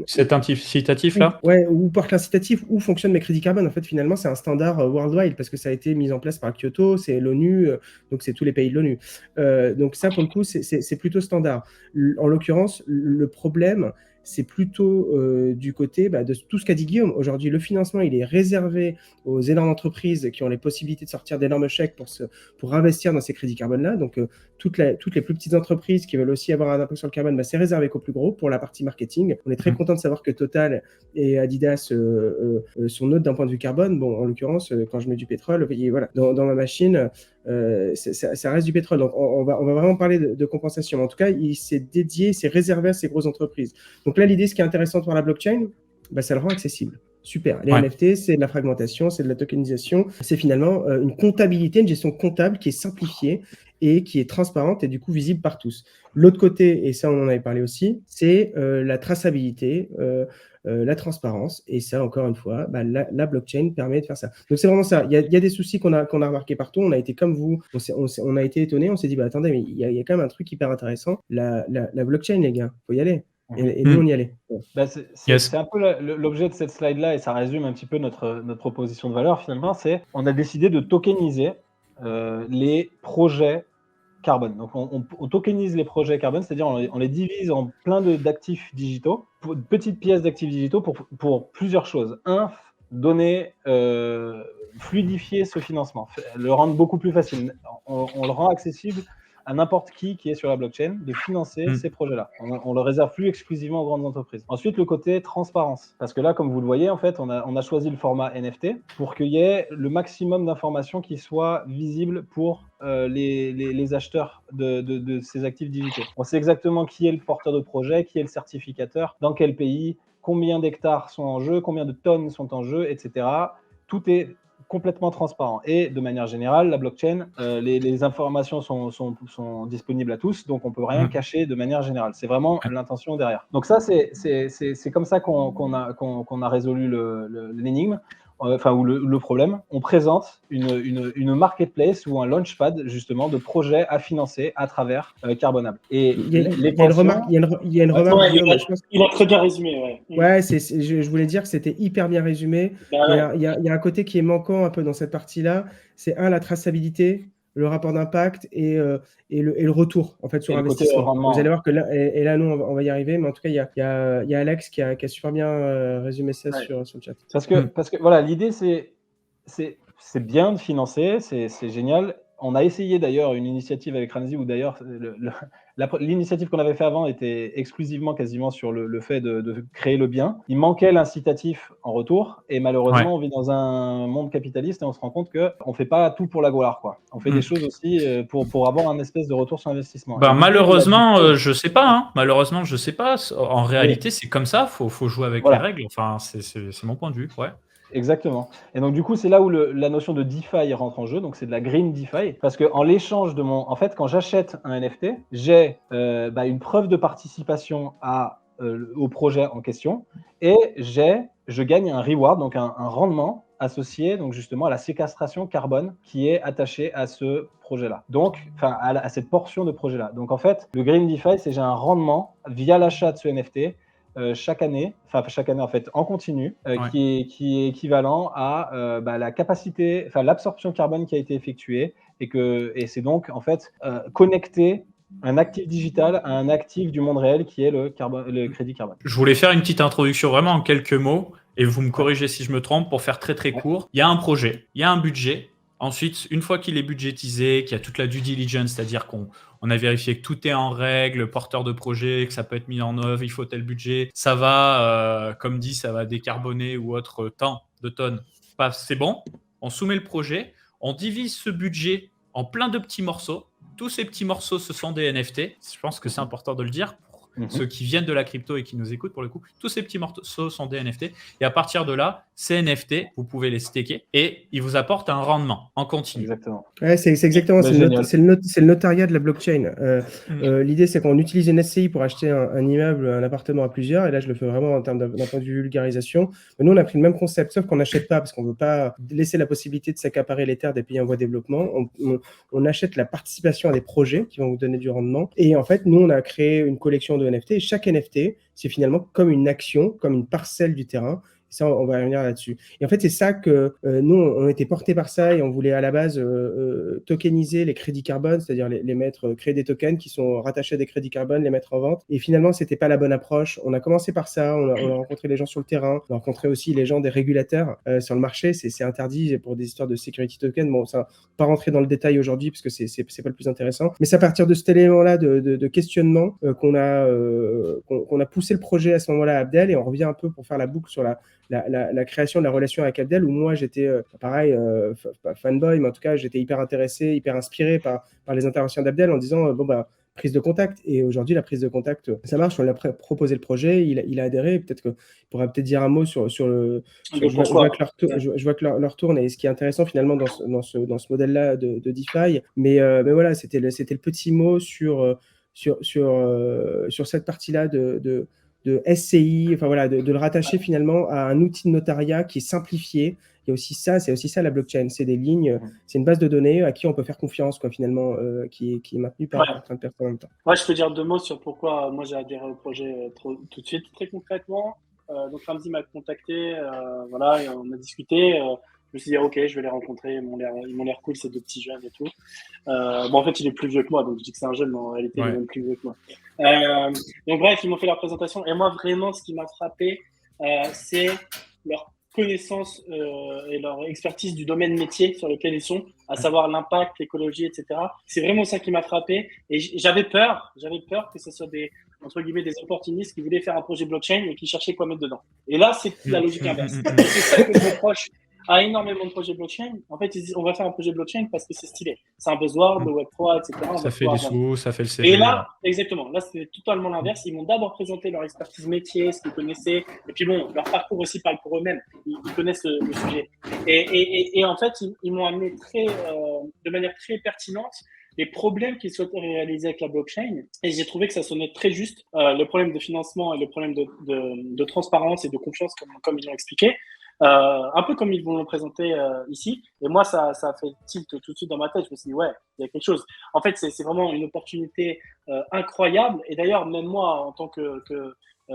cet incitatif là, ou par l'incitatif, où fonctionnent mes crédits carbone. En fait, finalement, c'est un standard worldwide parce que ça a été mis en place par Kyoto, c'est l'ONU, donc c'est tous les pays de l'ONU. Donc ça, pour le coup, c'est plutôt standard. En l'occurrence, le problème, c'est plutôt du côté de tout ce qu'a dit Guillaume. Aujourd'hui, le financement, il est réservé aux énormes entreprises qui ont les possibilités de sortir d'énormes chèques pour investir dans ces crédits carbone-là. Donc, toutes les plus petites entreprises qui veulent aussi avoir un impact sur le carbone, c'est réservé qu'aux plus gros pour la partie marketing. On est très content de savoir que Total et Adidas sont neutres d'un point de vue carbone. Bon, en l'occurrence, quand je mets du pétrole, voilà, dans ma machine, ça reste du pétrole. Donc, on va vraiment parler de compensation. En tout cas, il s'est dédié, c'est réservé à ces grosses entreprises. Donc là, l'idée, ce qui est intéressant par la blockchain, ça le rend accessible. Super. Les NFT, c'est de la fragmentation, c'est de la tokenisation. C'est finalement une comptabilité, une gestion comptable qui est simplifiée et qui est transparente et du coup visible par tous. L'autre côté, et ça on en avait parlé aussi, c'est la traçabilité, la transparence. Et ça, encore une fois, la blockchain permet de faire ça. Donc c'est vraiment ça. Il y a des soucis qu'on a remarqués partout. On a été comme vous, on a été étonnés. On s'est dit, attendez, mais il y a quand même un truc hyper intéressant. La blockchain, les gars, faut y aller. Et nous, on y allait. C'est un peu l'objet de cette slide-là, et ça résume un petit peu notre proposition de valeur finalement, c'est on a décidé de tokeniser les projets carbone. Donc on tokenise les projets carbone, c'est-à-dire on les divise en plein d'actifs digitaux, petites pièces d'actifs digitaux pour plusieurs choses. Un, donner, fluidifier ce financement, le rendre beaucoup plus facile. On le rend accessible à n'importe qui est sur la blockchain de financer ces projets-là. On le réserve plus exclusivement aux grandes entreprises. Ensuite, le côté transparence. Parce que là, comme vous le voyez, en fait, on a choisi le format NFT pour qu'il y ait le maximum d'informations qui soient visibles pour les acheteurs de ces actifs digitaux. On sait exactement qui est le porteur de projet, qui est le certificateur, dans quel pays, combien d'hectares sont en jeu, combien de tonnes sont en jeu, etc. tout est complètement transparent. Et de manière générale, la blockchain, les informations sont disponibles à tous, donc on peut rien cacher de manière générale. C'est vraiment l'intention derrière. Donc ça, c'est comme ça qu'on a résolu l'énigme. Enfin, ou le problème, on présente une marketplace ou un launchpad justement de projets à financer à travers Carbonable. Et il y a une remarque, Guillaume, je pense. Il a très bien résumé. Ouais, je voulais dire que c'était hyper bien résumé. Il y a un côté qui est manquant un peu dans cette partie-là. C'est la traçabilité, le rapport d'impact et le retour en fait sur investissement. Vous allez voir que là, et là nous on va y arriver, mais en tout cas il y a Alex qui a super bien résumé ça sur le chat. Parce que voilà, l'idée c'est bien de financer, c'est génial. On a essayé d'ailleurs une initiative avec Ramzi où d'ailleurs l'initiative qu'on avait fait avant était exclusivement quasiment sur le fait de créer le bien. Il manquait l'incitatif en retour et malheureusement on vit dans un monde capitaliste et on se rend compte qu'on ne fait pas tout pour la gloire, quoi. On fait des choses aussi pour avoir un espèce de retour sur investissement. Malheureusement, je sais pas. Hein. Malheureusement, je sais pas. En réalité, c'est comme ça. Faut jouer avec les règles. Enfin, c'est mon point de vue. Ouais. Exactement. Et donc, du coup, c'est là où la notion de DeFi rentre en jeu. Donc, c'est de la green DeFi. Parce qu'en l'échange en fait, quand j'achète un NFT, j'ai une preuve de participation au projet en question et je gagne un reward, donc un rendement associé donc justement à la séquestration carbone qui est attachée à ce projet-là. Donc, à cette portion de projet-là. Donc, en fait, le green DeFi, c'est j'ai un rendement via l'achat de ce NFT chaque année en fait en continu, qui est équivalent à la capacité, l'absorption carbone qui a été effectuée et c'est donc en fait connecter un actif digital à un actif du monde réel qui est le crédit carbone. Je voulais faire une petite introduction vraiment en quelques mots et vous me corrigez si je me trompe pour faire très très court. Il y a un projet, il y a un budget. Ensuite, une fois qu'il est budgétisé, qu'il y a toute la due diligence, c'est-à-dire qu'on a vérifié que tout est en règle, porteur de projet, que ça peut être mis en œuvre, il faut tel budget, ça va, comme dit, ça va décarboner ou autre tant de tonnes. C'est bon, on soumet le projet, on divise ce budget en plein de petits morceaux. Tous ces petits morceaux, ce sont des NFT. Je pense que c'est important de le dire. Ceux qui viennent de la crypto et qui nous écoutent pour le coup, tous ces petits morceaux sont des NFT. Et à partir de là, ces NFT, vous pouvez les staker et ils vous apportent un rendement en continu. Exactement. Ouais, c'est exactement, c'est le notariat de la blockchain. L'idée, c'est qu'on utilise une SCI pour acheter un immeuble, un appartement à plusieurs. Et là, je le fais vraiment en termes d'un point de vue vulgarisation. Mais nous, on a pris le même concept, sauf qu'on n'achète pas parce qu'on ne veut pas laisser la possibilité de s'accaparer les terres des pays en voie de développement. On achète la participation à des projets qui vont vous donner du rendement. Et en fait, nous, on a créé une collection de NFT. Et chaque NFT, c'est finalement comme une action, comme une parcelle du terrain. Ça, on va revenir là-dessus. Et en fait, c'est ça que nous, on était portés par ça et on voulait à la base tokeniser les crédits carbone, c'est-à-dire créer des tokens qui sont rattachés à des crédits carbone, les mettre en vente. Et finalement, c'était pas la bonne approche. On a commencé par ça, on a rencontré les gens sur le terrain, on a rencontré aussi les gens des régulateurs sur le marché. C'est interdit pour des histoires de security token. Bon, ça, pas rentrer dans le détail aujourd'hui parce que c'est pas le plus intéressant. Mais c'est à partir de cet élément-là de questionnement qu'on a poussé le projet à ce moment-là à Abdel et on revient un peu pour faire la boucle sur la création de la relation avec Abdel, où moi j'étais pareil, fanboy, mais en tout cas j'étais hyper intéressé, hyper inspiré par les interventions d'Abdel en disant prise de contact. Et aujourd'hui, la prise de contact, ça marche. On lui a proposé le projet, il a adhéré. Peut-être qu'il pourra peut-être dire un mot sur le. Je vois que leur tourne et ce qui est intéressant finalement dans ce modèle-là de DeFi. Mais voilà, c'était le petit mot sur cette partie-là de SCI, enfin voilà, de le rattacher finalement à un outil de notariat qui est simplifié. Il y a aussi ça, c'est aussi ça la blockchain, c'est des lignes, c'est une base de données à qui on peut faire confiance, quoi, finalement, qui est maintenue par plein de personnes en même temps. Ouais, je peux dire 2 mots sur pourquoi moi j'ai adhéré au projet tout de suite. Très concrètement, donc Ramzi m'a contacté, voilà, et on a discuté. Je me suis dit, ok, je vais les rencontrer, ils m'ont l'air cool, ces 2 petits jeunes et tout. En fait, il est plus vieux que moi, donc je dis que c'est un jeune, mais en réalité, il est même plus vieux que moi. Donc bref, ils m'ont fait leur présentation. Et moi, vraiment, ce qui m'a frappé, c'est leur connaissance et leur expertise du domaine métier sur lequel ils sont, à savoir l'impact, l'écologie, etc. C'est vraiment ça qui m'a frappé. Et j'avais peur que ce soit entre guillemets, des opportunistes qui voulaient faire un projet blockchain et qui cherchaient quoi mettre dedans. Et là, c'est la logique inverse. Et c'est ça que je reproche à énormément de projets blockchain. En fait, ils disent on va faire un projet blockchain parce que c'est stylé. C'est un buzzword, le Web3, etc. On Ça va fait des pouvoir vendre. sous, ça fait le Et CV. là, exactement, là, c'est totalement l'inverse. Ils m'ont d'abord présenté leur expertise métier, ce qu'ils connaissaient. Et puis bon, leur parcours aussi parle pour eux-mêmes. Ils connaissent le sujet. Et en fait, ils m'ont amené de manière très pertinente les problèmes qu'ils souhaitaient réaliser avec la blockchain. Et j'ai trouvé que ça sonnait très juste. Le problème de financement et le problème de transparence et de confiance, comme ils l'ont expliqué. Un peu comme ils vont le présenter ici. Et moi, ça a fait tilt tout de suite dans ma tête. Je me suis dit, ouais, il y a quelque chose. En fait, c'est vraiment une opportunité incroyable. Et d'ailleurs, même moi, en tant que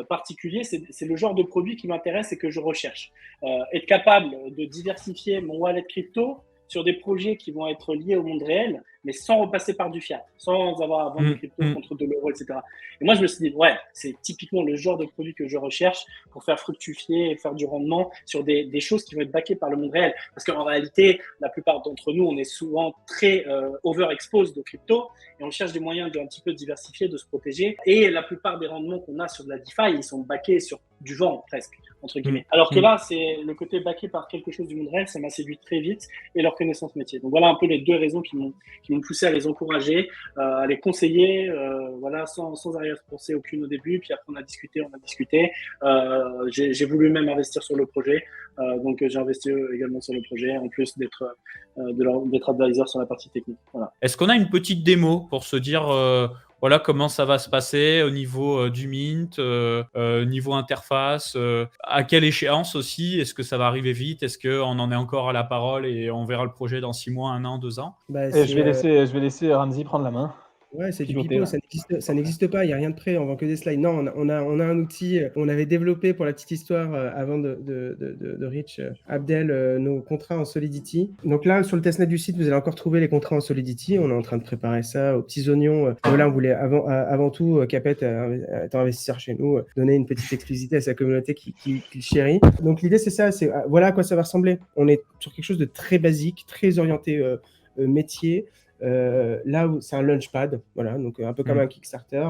particulier, c'est le genre de produit qui m'intéresse et que je recherche. Être capable de diversifier mon wallet crypto sur des projets qui vont être liés au monde réel, mais sans repasser par du fiat, sans avoir à vendre des cryptos contre de l'euro, etc. Et moi, je me suis dit, ouais, c'est typiquement le genre de produit que je recherche pour faire fructifier et faire du rendement sur des choses qui vont être backées par le monde réel. Parce qu'en réalité, la plupart d'entre nous, on est souvent très overexposed aux cryptos et on cherche des moyens de un petit peu diversifier, de se protéger. Et la plupart des rendements qu'on a sur de la DeFi, ils sont backés sur du vent, presque, entre guillemets. Alors que là, c'est le côté backé par quelque chose du monde réel, ça m'a séduit très vite, et leur connaissance métier. Donc voilà un peu les deux raisons qui m'ont poussé à les encourager, à les conseiller, voilà, sans arrière-pensée aucune au début. Puis après, on a discuté. J'ai voulu même investir sur le projet, donc j'ai investi également sur le projet, en plus d'être advisor sur la partie technique. Voilà. Est-ce qu'on a une petite démo pour se dire voilà comment ça va se passer au niveau du mint, niveau interface, à quelle échéance aussi? Est-ce que ça va arriver vite? Est-ce qu'on en est encore à la parole et on verra le projet dans 6 mois, 1 an, 2 ans? Je vais laisser Ranzi prendre la main. Ouais, c'est du pipeau, ça n'existe pas, il n'y a rien de prêt, on vend que des slides. Non, on a un outil, on avait développé pour la petite histoire avant de Rich Abdel nos contrats en Solidity. Donc là, sur le testnet du site, vous allez encore trouver les contrats en Solidity. On est en train de préparer ça aux petits oignons. Voilà, on voulait avant tout, Capet, étant investisseur chez nous, donner une petite exclusivité à sa communauté qui le chérit. Donc l'idée, c'est ça, c'est voilà à quoi ça va ressembler. On est sur quelque chose de très basique, très orienté métier. Là où c'est un launchpad, voilà, donc un peu comme un Kickstarter.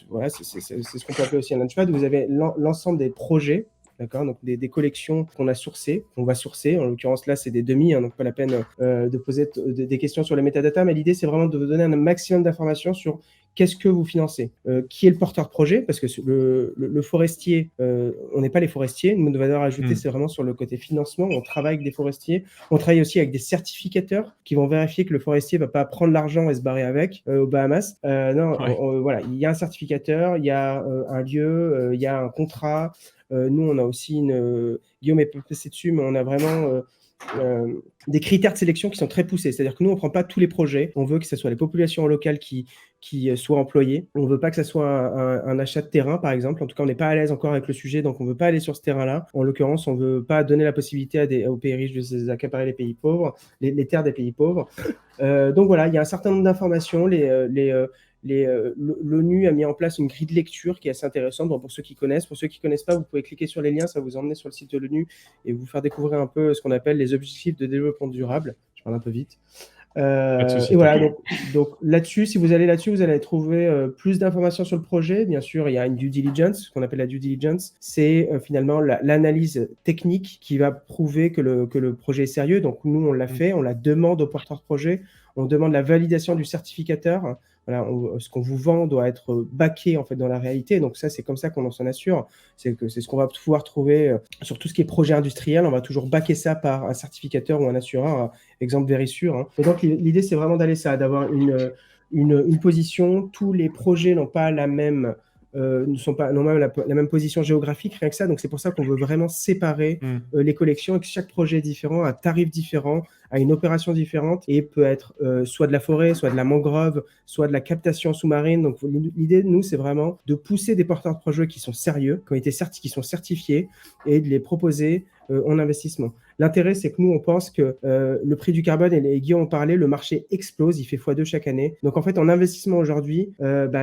Voilà, c'est ce qu'on peut appeler aussi un launchpad. Vous avez l'ensemble des projets, d'accord, donc des collections qu'on a sourcées, qu'on va sourcer. En l'occurrence là, c'est des demi, donc pas la peine de poser des questions sur les métadatas, mais l'idée c'est vraiment de vous donner un maximum d'informations sur qu'est-ce que vous financez, qui est le porteur de projet, parce que le forestier, on n'est pas les forestiers. Nous, notre valeur ajoutée, c'est vraiment sur le côté financement. On travaille avec des forestiers. On travaille aussi avec des certificateurs qui vont vérifier que le forestier ne va pas prendre l'argent et se barrer avec aux Bahamas. Non, voilà, il y a un certificateur, il y a un lieu, il y a un contrat. Nous, on a aussi Guillaume est passé dessus, mais on a vraiment des critères de sélection qui sont très poussés. C'est-à-dire que nous, on ne prend pas tous les projets. On veut que ce soit les populations locales qui soient employées. On ne veut pas que ce soit un achat de terrain, par exemple. En tout cas, on n'est pas à l'aise encore avec le sujet, donc on ne veut pas aller sur ce terrain-là. En l'occurrence, on ne veut pas donner la possibilité aux pays riches de accaparer les pays pauvres, les terres des pays pauvres. Donc voilà, il y a un certain nombre d'informations. L'ONU a mis en place une grille de lecture qui est assez intéressante. Bon, pour ceux qui connaissent pas, vous pouvez cliquer sur les liens, ça va vous emmener sur le site de l'ONU et vous faire découvrir un peu ce qu'on appelle les objectifs de développement durable. Je parle un peu vite. Et voilà, donc là-dessus, si vous allez là-dessus, vous allez trouver plus d'informations sur le projet. Bien sûr, il y a une due diligence, ce qu'on appelle la due diligence. C'est finalement l'analyse technique qui va prouver que le projet est sérieux. Donc nous, on l'a fait, on la demande au porteur de projet, on demande la validation du certificateur. Voilà, ce qu'on vous vend doit être backé en fait dans la réalité. Donc ça, c'est comme ça qu'on s'en assure. C'est ce qu'on va pouvoir trouver sur tout ce qui est projet industriel. On va toujours backer ça par un certificateur ou un assureur, exemple Verisure. Hein. Et donc l'idée, c'est vraiment d'avoir une position. Tous les projets n'ont pas la même n'ont même la même position géographique, rien que ça. Donc c'est pour ça qu'on veut vraiment séparer les collections et que chaque projet est différent, à un tarif différent, à une opération différente et peut être soit de la forêt, soit de la mangrove, soit de la captation sous-marine. Donc l'idée de nous, c'est vraiment de pousser des porteurs de projets qui sont sérieux, qui sont certifiés et de les proposer en investissement. L'intérêt, c'est que nous, on pense que le prix du carbone, et Guillaume en parlait, le marché explose, il fait x2 chaque année. Donc en fait, en investissement aujourd'hui,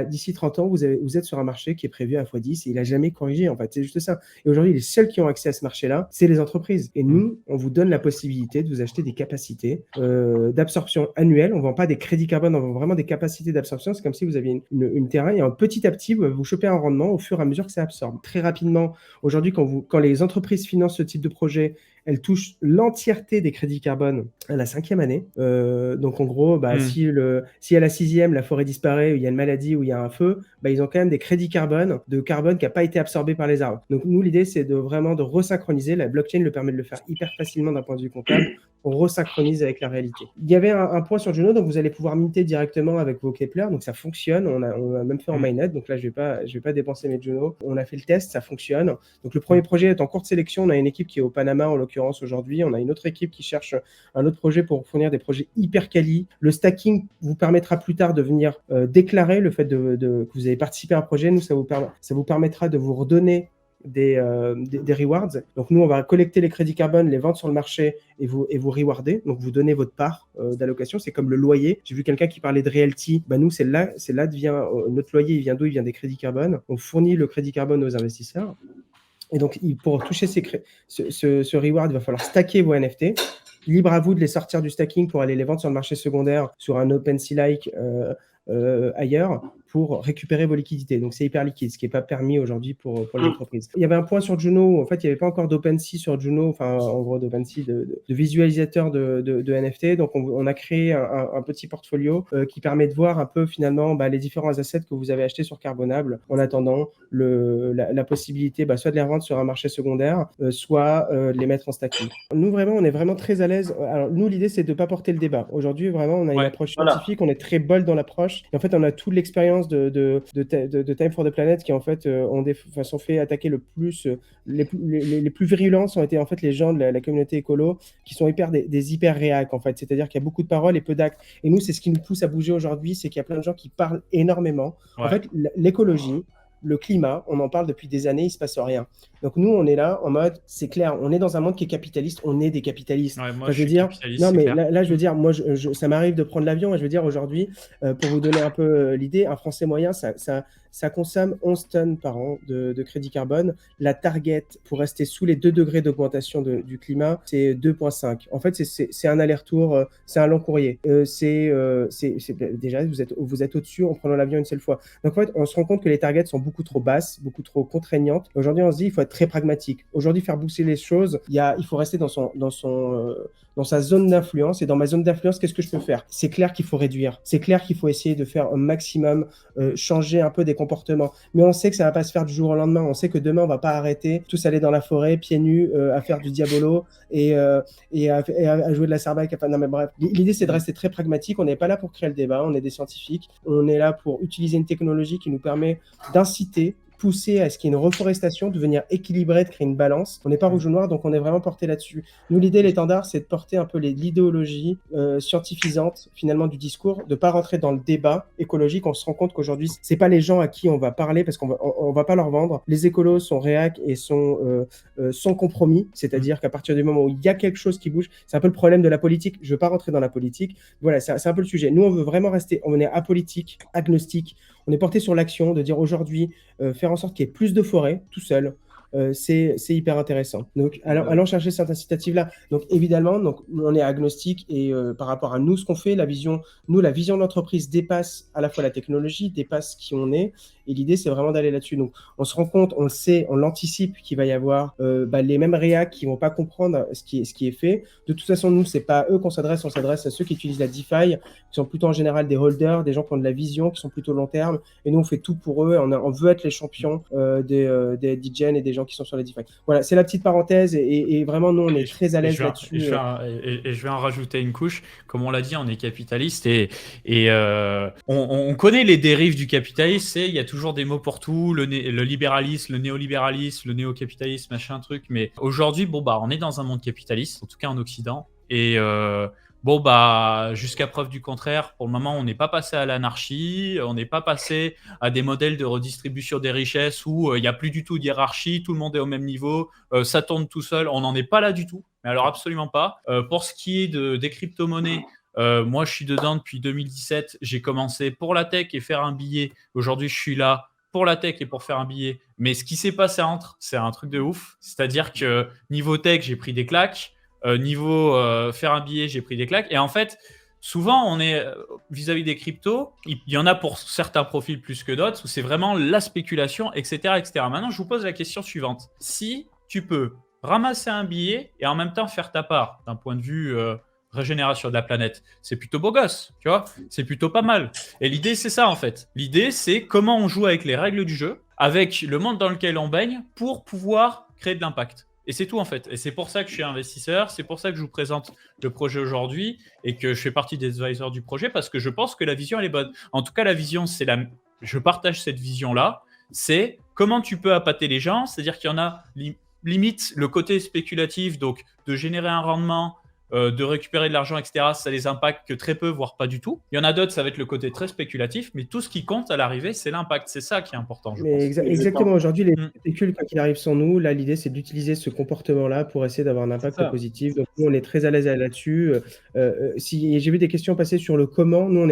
d'ici 30 ans, vous êtes sur un marché qui est prévu à x10 et il n'a jamais corrigé, en fait, c'est juste ça. Et aujourd'hui, les seuls qui ont accès à ce marché-là, c'est les entreprises. Et nous, on vous donne la possibilité de vous acheter des capacités d'absorption annuelle. On ne vend pas des crédits carbone, on vend vraiment des capacités d'absorption. C'est comme si vous aviez une terrain et petit à petit, vous chopez un rendement au fur et à mesure que ça absorbe. Très rapidement, aujourd'hui, quand les entreprises financent ce type de projet, elle touche l'entièreté des crédits carbone à la 5e année. Donc en gros, si à la 6e, la forêt disparaît, il y a une maladie ou il y a un feu, ils ont quand même des crédits carbone qui n'a pas été absorbé par les arbres. Donc nous, l'idée, c'est vraiment de resynchroniser. La blockchain le permet de le faire hyper facilement d'un point de vue comptable. On resynchronise avec la réalité. Il y avait un point sur Juno, donc vous allez pouvoir minter directement avec vos Kepler, donc ça fonctionne. On a même fait en mainnet, donc là je vais pas dépenser mes Juno. On a fait le test, ça fonctionne. Donc le premier projet est en cours de sélection. On a une équipe qui est au Panama en l'occurrence aujourd'hui. On a une autre équipe qui cherche un autre projet pour fournir des projets hyper quali. Le stacking vous permettra plus tard de venir déclarer le fait que vous avez participé à un projet. Nous, ça vous permettra de vous redonner des rewards. Donc nous, on va collecter les crédits carbone, les vendre sur le marché et vous rewarder. Donc vous donnez votre part d'allocation. C'est comme le loyer. J'ai vu quelqu'un qui parlait de royalty. Nous, c'est là notre loyer, il vient d'où? Il vient des crédits carbone. On fournit le crédit carbone aux investisseurs. Et donc, pour toucher ce reward, il va falloir stacker vos NFT. Libre à vous de les sortir du stacking pour aller les vendre sur le marché secondaire, sur un OpenSea-like ailleurs, pour récupérer vos liquidités. Donc, c'est hyper liquide, ce qui n'est pas permis aujourd'hui pour les entreprises. Il y avait un point sur Juno, en fait, il n'y avait pas encore d'OpenSea sur Juno, enfin, en gros, d'OpenSea, de visualisateur de NFT. Donc, on a créé un petit portfolio qui permet de voir un peu, finalement, les différents assets que vous avez achetés sur Carbonable, en attendant la possibilité, soit de les revendre sur un marché secondaire, soit de les mettre en stacking. Nous, vraiment, on est vraiment très à l'aise. Alors, nous, l'idée, c'est de ne pas porter le débat. Aujourd'hui, vraiment, on a une approche scientifique, on est très bold dans l'approche. Et en fait, on a toute l'expérience de Time for the Planet qui, en fait, sont fait attaquer le plus. Les plus virulents ont été, en fait, les gens de la communauté écolo qui sont des hyper réacs, en fait. C'est-à-dire qu'il y a beaucoup de paroles et peu d'actes. Et nous, c'est ce qui nous pousse à bouger aujourd'hui, c'est qu'il y a plein de gens qui parlent énormément. En fait, l'écologie, le climat, on en parle depuis des années, il se passe rien. Donc nous, on est là en mode, c'est clair, on est dans un monde qui est capitaliste, on est des capitalistes. Ouais, moi, je veux dire, non, mais là, je veux dire, moi, ça m'arrive de prendre l'avion, et je veux dire, aujourd'hui, pour vous donner un peu l'idée, un Français moyen, ça consomme 11 tonnes par an de crédit carbone. La target pour rester sous les 2 degrés d'augmentation du climat, c'est 2,5. En fait, c'est un aller-retour, c'est un long courrier. Déjà, vous êtes au-dessus en prenant l'avion une seule fois. Donc, en fait, on se rend compte que les targets sont beaucoup trop basses, beaucoup trop contraignantes. Aujourd'hui, on se dit, il faut être très pragmatique. Aujourd'hui, faire booster les choses, il faut rester dans sa zone d'influence. Et dans ma zone d'influence, qu'est-ce que je peux faire? C'est clair qu'il faut réduire. C'est clair qu'il faut essayer de faire un maximum, changer un peu des comportements. Mais on sait que ça va pas se faire du jour au lendemain. On sait que demain, on va pas arrêter tous aller dans la forêt, pieds nus, à faire du diabolo et à jouer de la sarbac. Non, mais bref. L'idée, c'est de rester très pragmatique. On n'est pas là pour créer le débat. On est des scientifiques. On est là pour utiliser une technologie qui nous permet d'inciter, pousser à ce qu'il y ait une reforestation, de venir équilibrer, de créer une balance. On n'est pas rouge ou noir, donc on est vraiment porté là-dessus. Nous, l'idée, l'étendard, c'est de porter un peu l'idéologie scientifisante, finalement, du discours, de ne pas rentrer dans le débat écologique. On se rend compte qu'aujourd'hui, c'est pas les gens à qui on va parler, parce qu'on va pas leur vendre. Les écolos sont réacs et sont sans compromis, c'est-à-dire qu'à partir du moment où il y a quelque chose qui bouge, c'est un peu le problème de la politique. Je veux pas rentrer dans la politique. Voilà, c'est un peu le sujet. Nous, on veut vraiment rester, on est apolitique, agnostique. On est porté sur l'action, de dire aujourd'hui, faire en sorte qu'il y ait plus de forêts, tout seul, c'est hyper intéressant. Donc, allons chercher cette incitative-là. Donc, évidemment, on est agnostique et par rapport à nous, ce qu'on fait, la vision de l'entreprise dépasse à la fois la technologie, dépasse qui on est. Et l'idée, c'est vraiment d'aller là-dessus. Donc, on se rend compte, on le sait, on l'anticipe qu'il va y avoir les mêmes réacs qui vont pas comprendre ce qui est fait. De toute façon, nous, c'est pas à eux qu'on s'adresse, on s'adresse à ceux qui utilisent la DeFi, qui sont plutôt en général des holders, des gens qui ont de la vision, qui sont plutôt long terme. Et nous, on fait tout pour eux. On veut être les champions des DJs et des gens qui sont sur les DeFi. Voilà, c'est la petite parenthèse. Et vraiment, nous, on est très à l'aise là-dessus. Et je vais en rajouter une couche. Comme on l'a dit, on est capitaliste et on connaît les dérives du capitalisme. Il y a toujours des mots pour tout, le libéralisme, le néolibéralisme, le néo-capitalisme, machin truc. Mais aujourd'hui, on est dans un monde capitaliste, en tout cas en Occident. Et jusqu'à preuve du contraire, pour le moment, on n'est pas passé à l'anarchie, on n'est pas passé à des modèles de redistribution des richesses où il n'y a plus du tout de hiérarchie, tout le monde est au même niveau, ça tourne tout seul. On n'en est pas là du tout, mais alors absolument pas. Pour ce qui est des crypto-monnaies, moi, je suis dedans depuis 2017. J'ai commencé pour la tech et faire un billet. Aujourd'hui, je suis là pour la tech et pour faire un billet. Mais ce qui s'est passé entre, c'est un truc de ouf. C'est-à-dire que niveau tech, j'ai pris des claques. Niveau faire un billet, j'ai pris des claques. Et en fait, souvent, on est vis-à-vis des cryptos, il y en a pour certains profils plus que d'autres, où c'est vraiment la spéculation, etc., etc. Maintenant, je vous pose la question suivante. Si tu peux ramasser un billet et en même temps faire ta part d'un point de vue régénération de la planète. C'est plutôt beau gosse, tu vois, c'est plutôt pas mal. Et l'idée, c'est ça en fait. L'idée, c'est comment on joue avec les règles du jeu, avec le monde dans lequel on baigne pour pouvoir créer de l'impact. Et c'est tout en fait. Et c'est pour ça que je suis investisseur, c'est pour ça que je vous présente le projet aujourd'hui et que je fais partie des advisors du projet parce que je pense que la vision, elle est bonne. En tout cas, la vision, c'est la... Je partage cette vision-là. C'est comment tu peux appâter les gens, c'est-à-dire qu'il y en a limite le côté spéculatif, donc de générer un rendement, de récupérer de l'argent, etc., ça les impacte que très peu, voire pas du tout. Il y en a d'autres, ça va être le côté très spéculatif, mais tout ce qui compte à l'arrivée, c'est l'impact. C'est ça qui est important, je pense. Exactement. Aujourd'hui, les spécules, quand ils arrivent sans nous, là, l'idée, c'est d'utiliser ce comportement-là pour essayer d'avoir un impact positif. Donc, nous, on est très à l'aise là-dessus. Si j'ai vu des questions passer sur le comment, nous,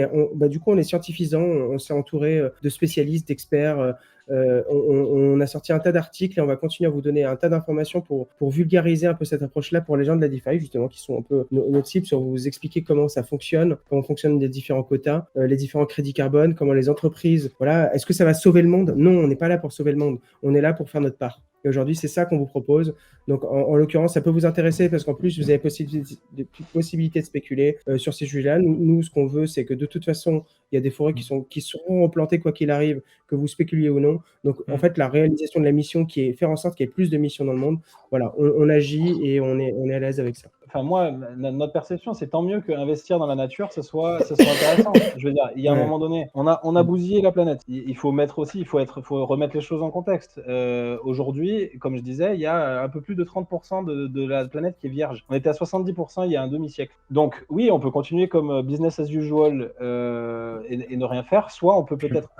du coup, on est scientifisant. On s'est entouré de spécialistes, d'experts. On a sorti un tas d'articles et on va continuer à vous donner un tas d'informations pour vulgariser un peu cette approche-là pour les gens de la DeFi, justement, qui sont un peu notre cible, sur vous expliquer comment ça fonctionne, comment fonctionnent les différents quotas, les différents crédits carbone, comment les entreprises, voilà, est-ce que ça va sauver le monde? Non, on n'est pas là pour sauver le monde, on est là pour faire notre part. Et aujourd'hui, c'est ça qu'on vous propose. Donc, en l'occurrence, ça peut vous intéresser parce qu'en plus, vous avez possibilité de spéculer sur ces sujets-là. Nous, ce qu'on veut, c'est que de toute façon, il y a des forêts qui seront replantées quoi qu'il arrive, que vous spéculiez ou non. Donc, en fait, la réalisation de la mission qui est faire en sorte qu'il y ait plus de missions dans le monde, voilà, on agit et on est à l'aise avec ça. Enfin, moi, notre perception, c'est tant mieux qu'investir dans la nature, ce soit intéressant. Je veux dire, il y a un moment donné, on a bousillé la planète. Il faut remettre les choses en contexte. Aujourd'hui, comme je disais, il y a un peu plus de 30% de la planète qui est vierge. On était à 70% il y a un demi-siècle. Donc, oui, on peut continuer comme business as usual et ne rien faire. Soit on peut peut-être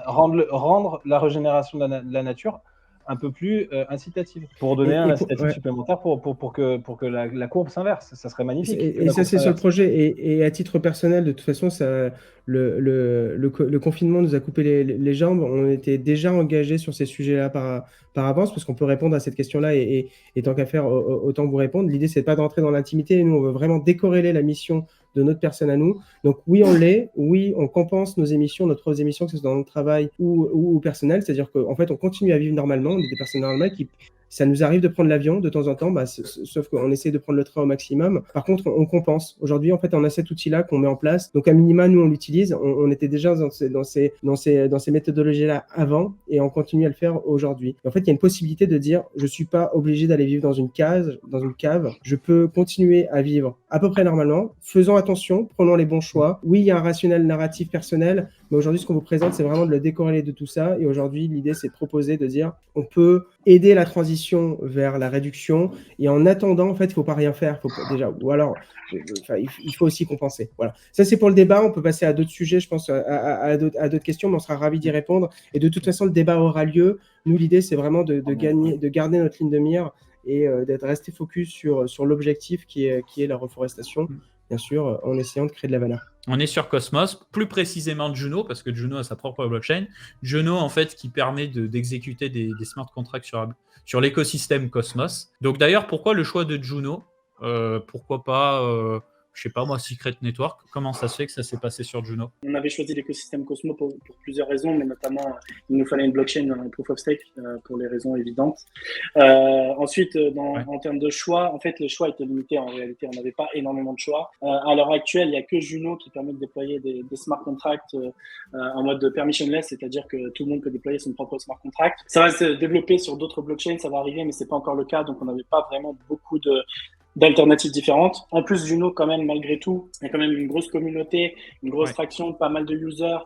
rendre la régénération de la nature un peu plus incitative, pour donner un incitatif supplémentaire pour que la courbe s'inverse. Ça serait magnifique. Et ça, c'est sur le projet. Et à titre personnel, de toute façon, le confinement nous a coupé les jambes. On était déjà engagés sur ces sujets-là par avance, parce qu'on peut répondre à cette question-là et tant qu'à faire, autant vous répondre. L'idée, c'est pas d'entrer dans l'intimité. Nous, on veut vraiment décorréler la mission de notre personne à nous. Donc oui, on l'est. Oui, on compense nos émissions, notre émissions, que ce soit dans notre travail ou personnel. C'est-à-dire qu'en fait, on continue à vivre normalement. On est des personnes normales ça nous arrive de prendre l'avion de temps en temps, sauf qu'on essaie de prendre le train au maximum. Par contre, on compense. Aujourd'hui, en fait, on a cet outil-là qu'on met en place. Donc, à minima, nous, on l'utilise. On était déjà dans ces méthodologies-là avant et on continue à le faire aujourd'hui. En fait, il y a une possibilité de dire, je suis pas obligé d'aller vivre dans une cave. Je peux continuer à vivre à peu près normalement. Faisons attention, prenons les bons choix. Oui, il y a un rationnel narratif personnel, mais aujourd'hui, ce qu'on vous présente, c'est vraiment de le décorréler de tout ça. Et aujourd'hui, l'idée, c'est de proposer, de dire, on peut aider la transition vers la réduction. Et en attendant, en fait, il ne faut pas rien faire. Il faut aussi compenser. Voilà. Ça, c'est pour le débat. On peut passer à d'autres sujets, je pense, à d'autres questions, mais on sera ravis d'y répondre. Et de toute façon, le débat aura lieu. Nous, l'idée, c'est vraiment de garder notre ligne de mire et d'être resté focus sur l'objectif qui est la reforestation, bien sûr, en essayant de créer de la valeur. On est sur Cosmos, plus précisément Juno, parce que Juno a sa propre blockchain. Juno, en fait, qui permet d'exécuter des smart contracts sur l'écosystème Cosmos. Donc d'ailleurs, pourquoi le choix de Juno? Pourquoi pas, je sais pas moi, Secret Network? Comment ça se fait que ça s'est passé sur Juno? On avait choisi l'écosystème Cosmos pour plusieurs raisons, mais notamment, il nous fallait une blockchain, un proof of stake, pour les raisons évidentes. Ensuite, en termes de choix, en fait, le choix était limité. En réalité, on n'avait pas énormément de choix. À l'heure actuelle, il n'y a que Juno qui permet de déployer des smart contracts en mode permissionless, c'est-à-dire que tout le monde peut déployer son propre smart contract. Ça va se développer sur d'autres blockchains, ça va arriver, mais c'est pas encore le cas, donc on n'avait pas vraiment beaucoup d'alternatives différentes. En plus, Juno, quand même, malgré tout, il y a quand même une grosse communauté, une grosse traction, pas mal de users,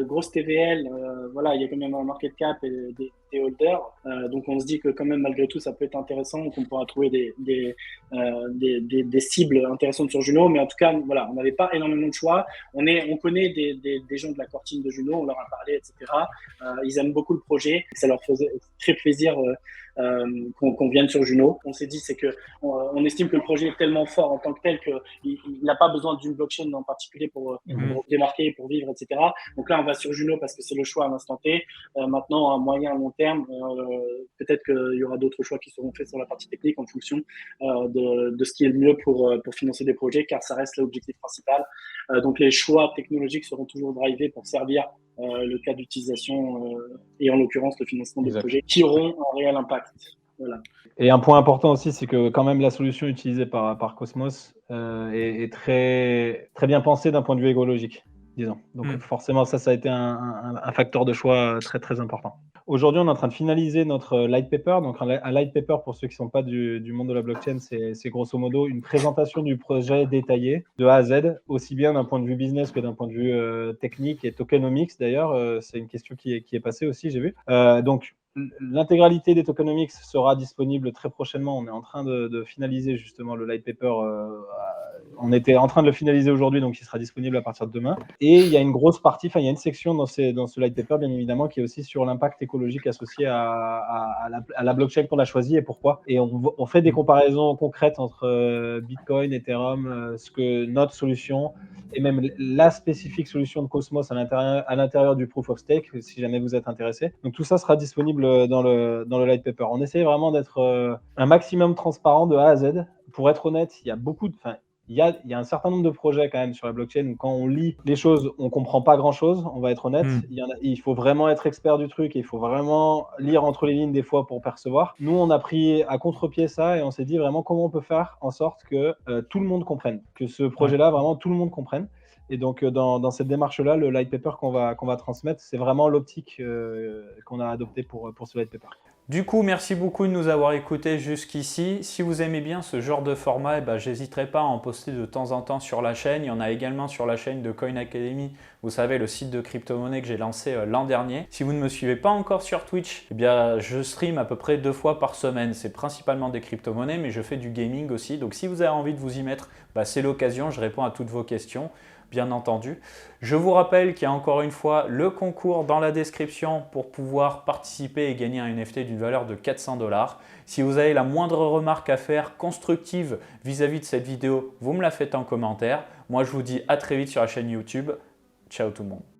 grosse TVL, voilà, il y a quand même un market cap et des holders. Donc, on se dit que quand même, malgré tout, ça peut être intéressant, qu'on pourra trouver des cibles intéressantes sur Juno. Mais en tout cas, voilà, on n'avait pas énormément de choix. On connaît des gens de la core team de Juno, on leur a parlé, etc. Ils aiment beaucoup le projet. Ça leur faisait très plaisir qu'on vienne sur Juno. On s'est dit, c'est que on estime que le projet est tellement fort en tant que tel qu'il n'a pas besoin d'une blockchain en particulier pour démarquer, pour vivre, etc. Donc là, on va sur Juno parce que c'est le choix à l'instant T. Maintenant, à moyen, long terme, peut-être qu'il y aura d'autres choix qui seront faits sur la partie technique en fonction de ce qui est le mieux pour financer des projets, car ça reste l'objectif principal. Donc les choix technologiques seront toujours drivés pour servir le cas d'utilisation et en l'occurrence le financement des projets qui auront un réel impact. Voilà. Et un point important aussi, c'est que quand même la solution utilisée par Cosmos est très bien pensée d'un point de vue écologique, disons. Donc forcément, ça a été un facteur de choix très important. Aujourd'hui, on est en train de finaliser notre light paper. Donc un light paper, pour ceux qui ne sont pas du monde de la blockchain, c'est grosso modo une présentation du projet détaillé de A à Z, aussi bien d'un point de vue business que d'un point de vue technique et tokenomics. D'ailleurs, c'est une question qui est passée aussi, j'ai vu. Donc l'intégralité des tokenomics sera disponible très prochainement. On est en train de finaliser justement le light paper. On était en train de le finaliser aujourd'hui, donc il sera disponible à partir de demain. Et il y a une grosse partie, il y a une section dans ce light paper, bien évidemment, qui est aussi sur l'impact écologique associé à la blockchain qu'on a choisie et pourquoi. Et on fait des comparaisons concrètes entre Bitcoin, Ethereum, ce que notre solution et même la spécifique solution de Cosmos à l'intérieur du Proof of Stake, si jamais vous êtes intéressé. Donc tout ça sera disponible dans le light paper. On essaie vraiment d'être un maximum transparent de A à Z. Pour être honnête, il y a il y a un certain nombre de projets quand même sur la blockchain où quand on lit les choses, on ne comprend pas grand-chose, on va être honnête. Il faut vraiment être expert du truc et il faut vraiment lire entre les lignes des fois pour percevoir. Nous, on a pris à contre-pied ça et on s'est dit vraiment comment on peut faire en sorte que tout le monde comprenne, que ce projet-là, vraiment tout le monde comprenne. Et donc, dans cette démarche-là, le light paper qu'on va transmettre, c'est vraiment l'optique qu'on a adoptée pour ce light paper. Du coup, merci beaucoup de nous avoir écoutés jusqu'ici. Si vous aimez bien ce genre de format, j'hésiterai pas à en poster de temps en temps sur la chaîne. Il y en a également sur la chaîne de Coin Academy, vous savez, le site de crypto-monnaie que j'ai lancé l'an dernier. Si vous ne me suivez pas encore sur Twitch, je stream à peu près 2 fois par semaine. C'est principalement des crypto-monnaies, mais je fais du gaming aussi. Donc si vous avez envie de vous y mettre, c'est l'occasion. Je réponds à toutes vos questions, bien entendu. Je vous rappelle qu'il y a encore une fois le concours dans la description pour pouvoir participer et gagner un NFT d'une valeur de 400 $. Si vous avez la moindre remarque à faire constructive vis-à-vis de cette vidéo, vous me la faites en commentaire. Moi, je vous dis à très vite sur la chaîne YouTube. Ciao tout le monde.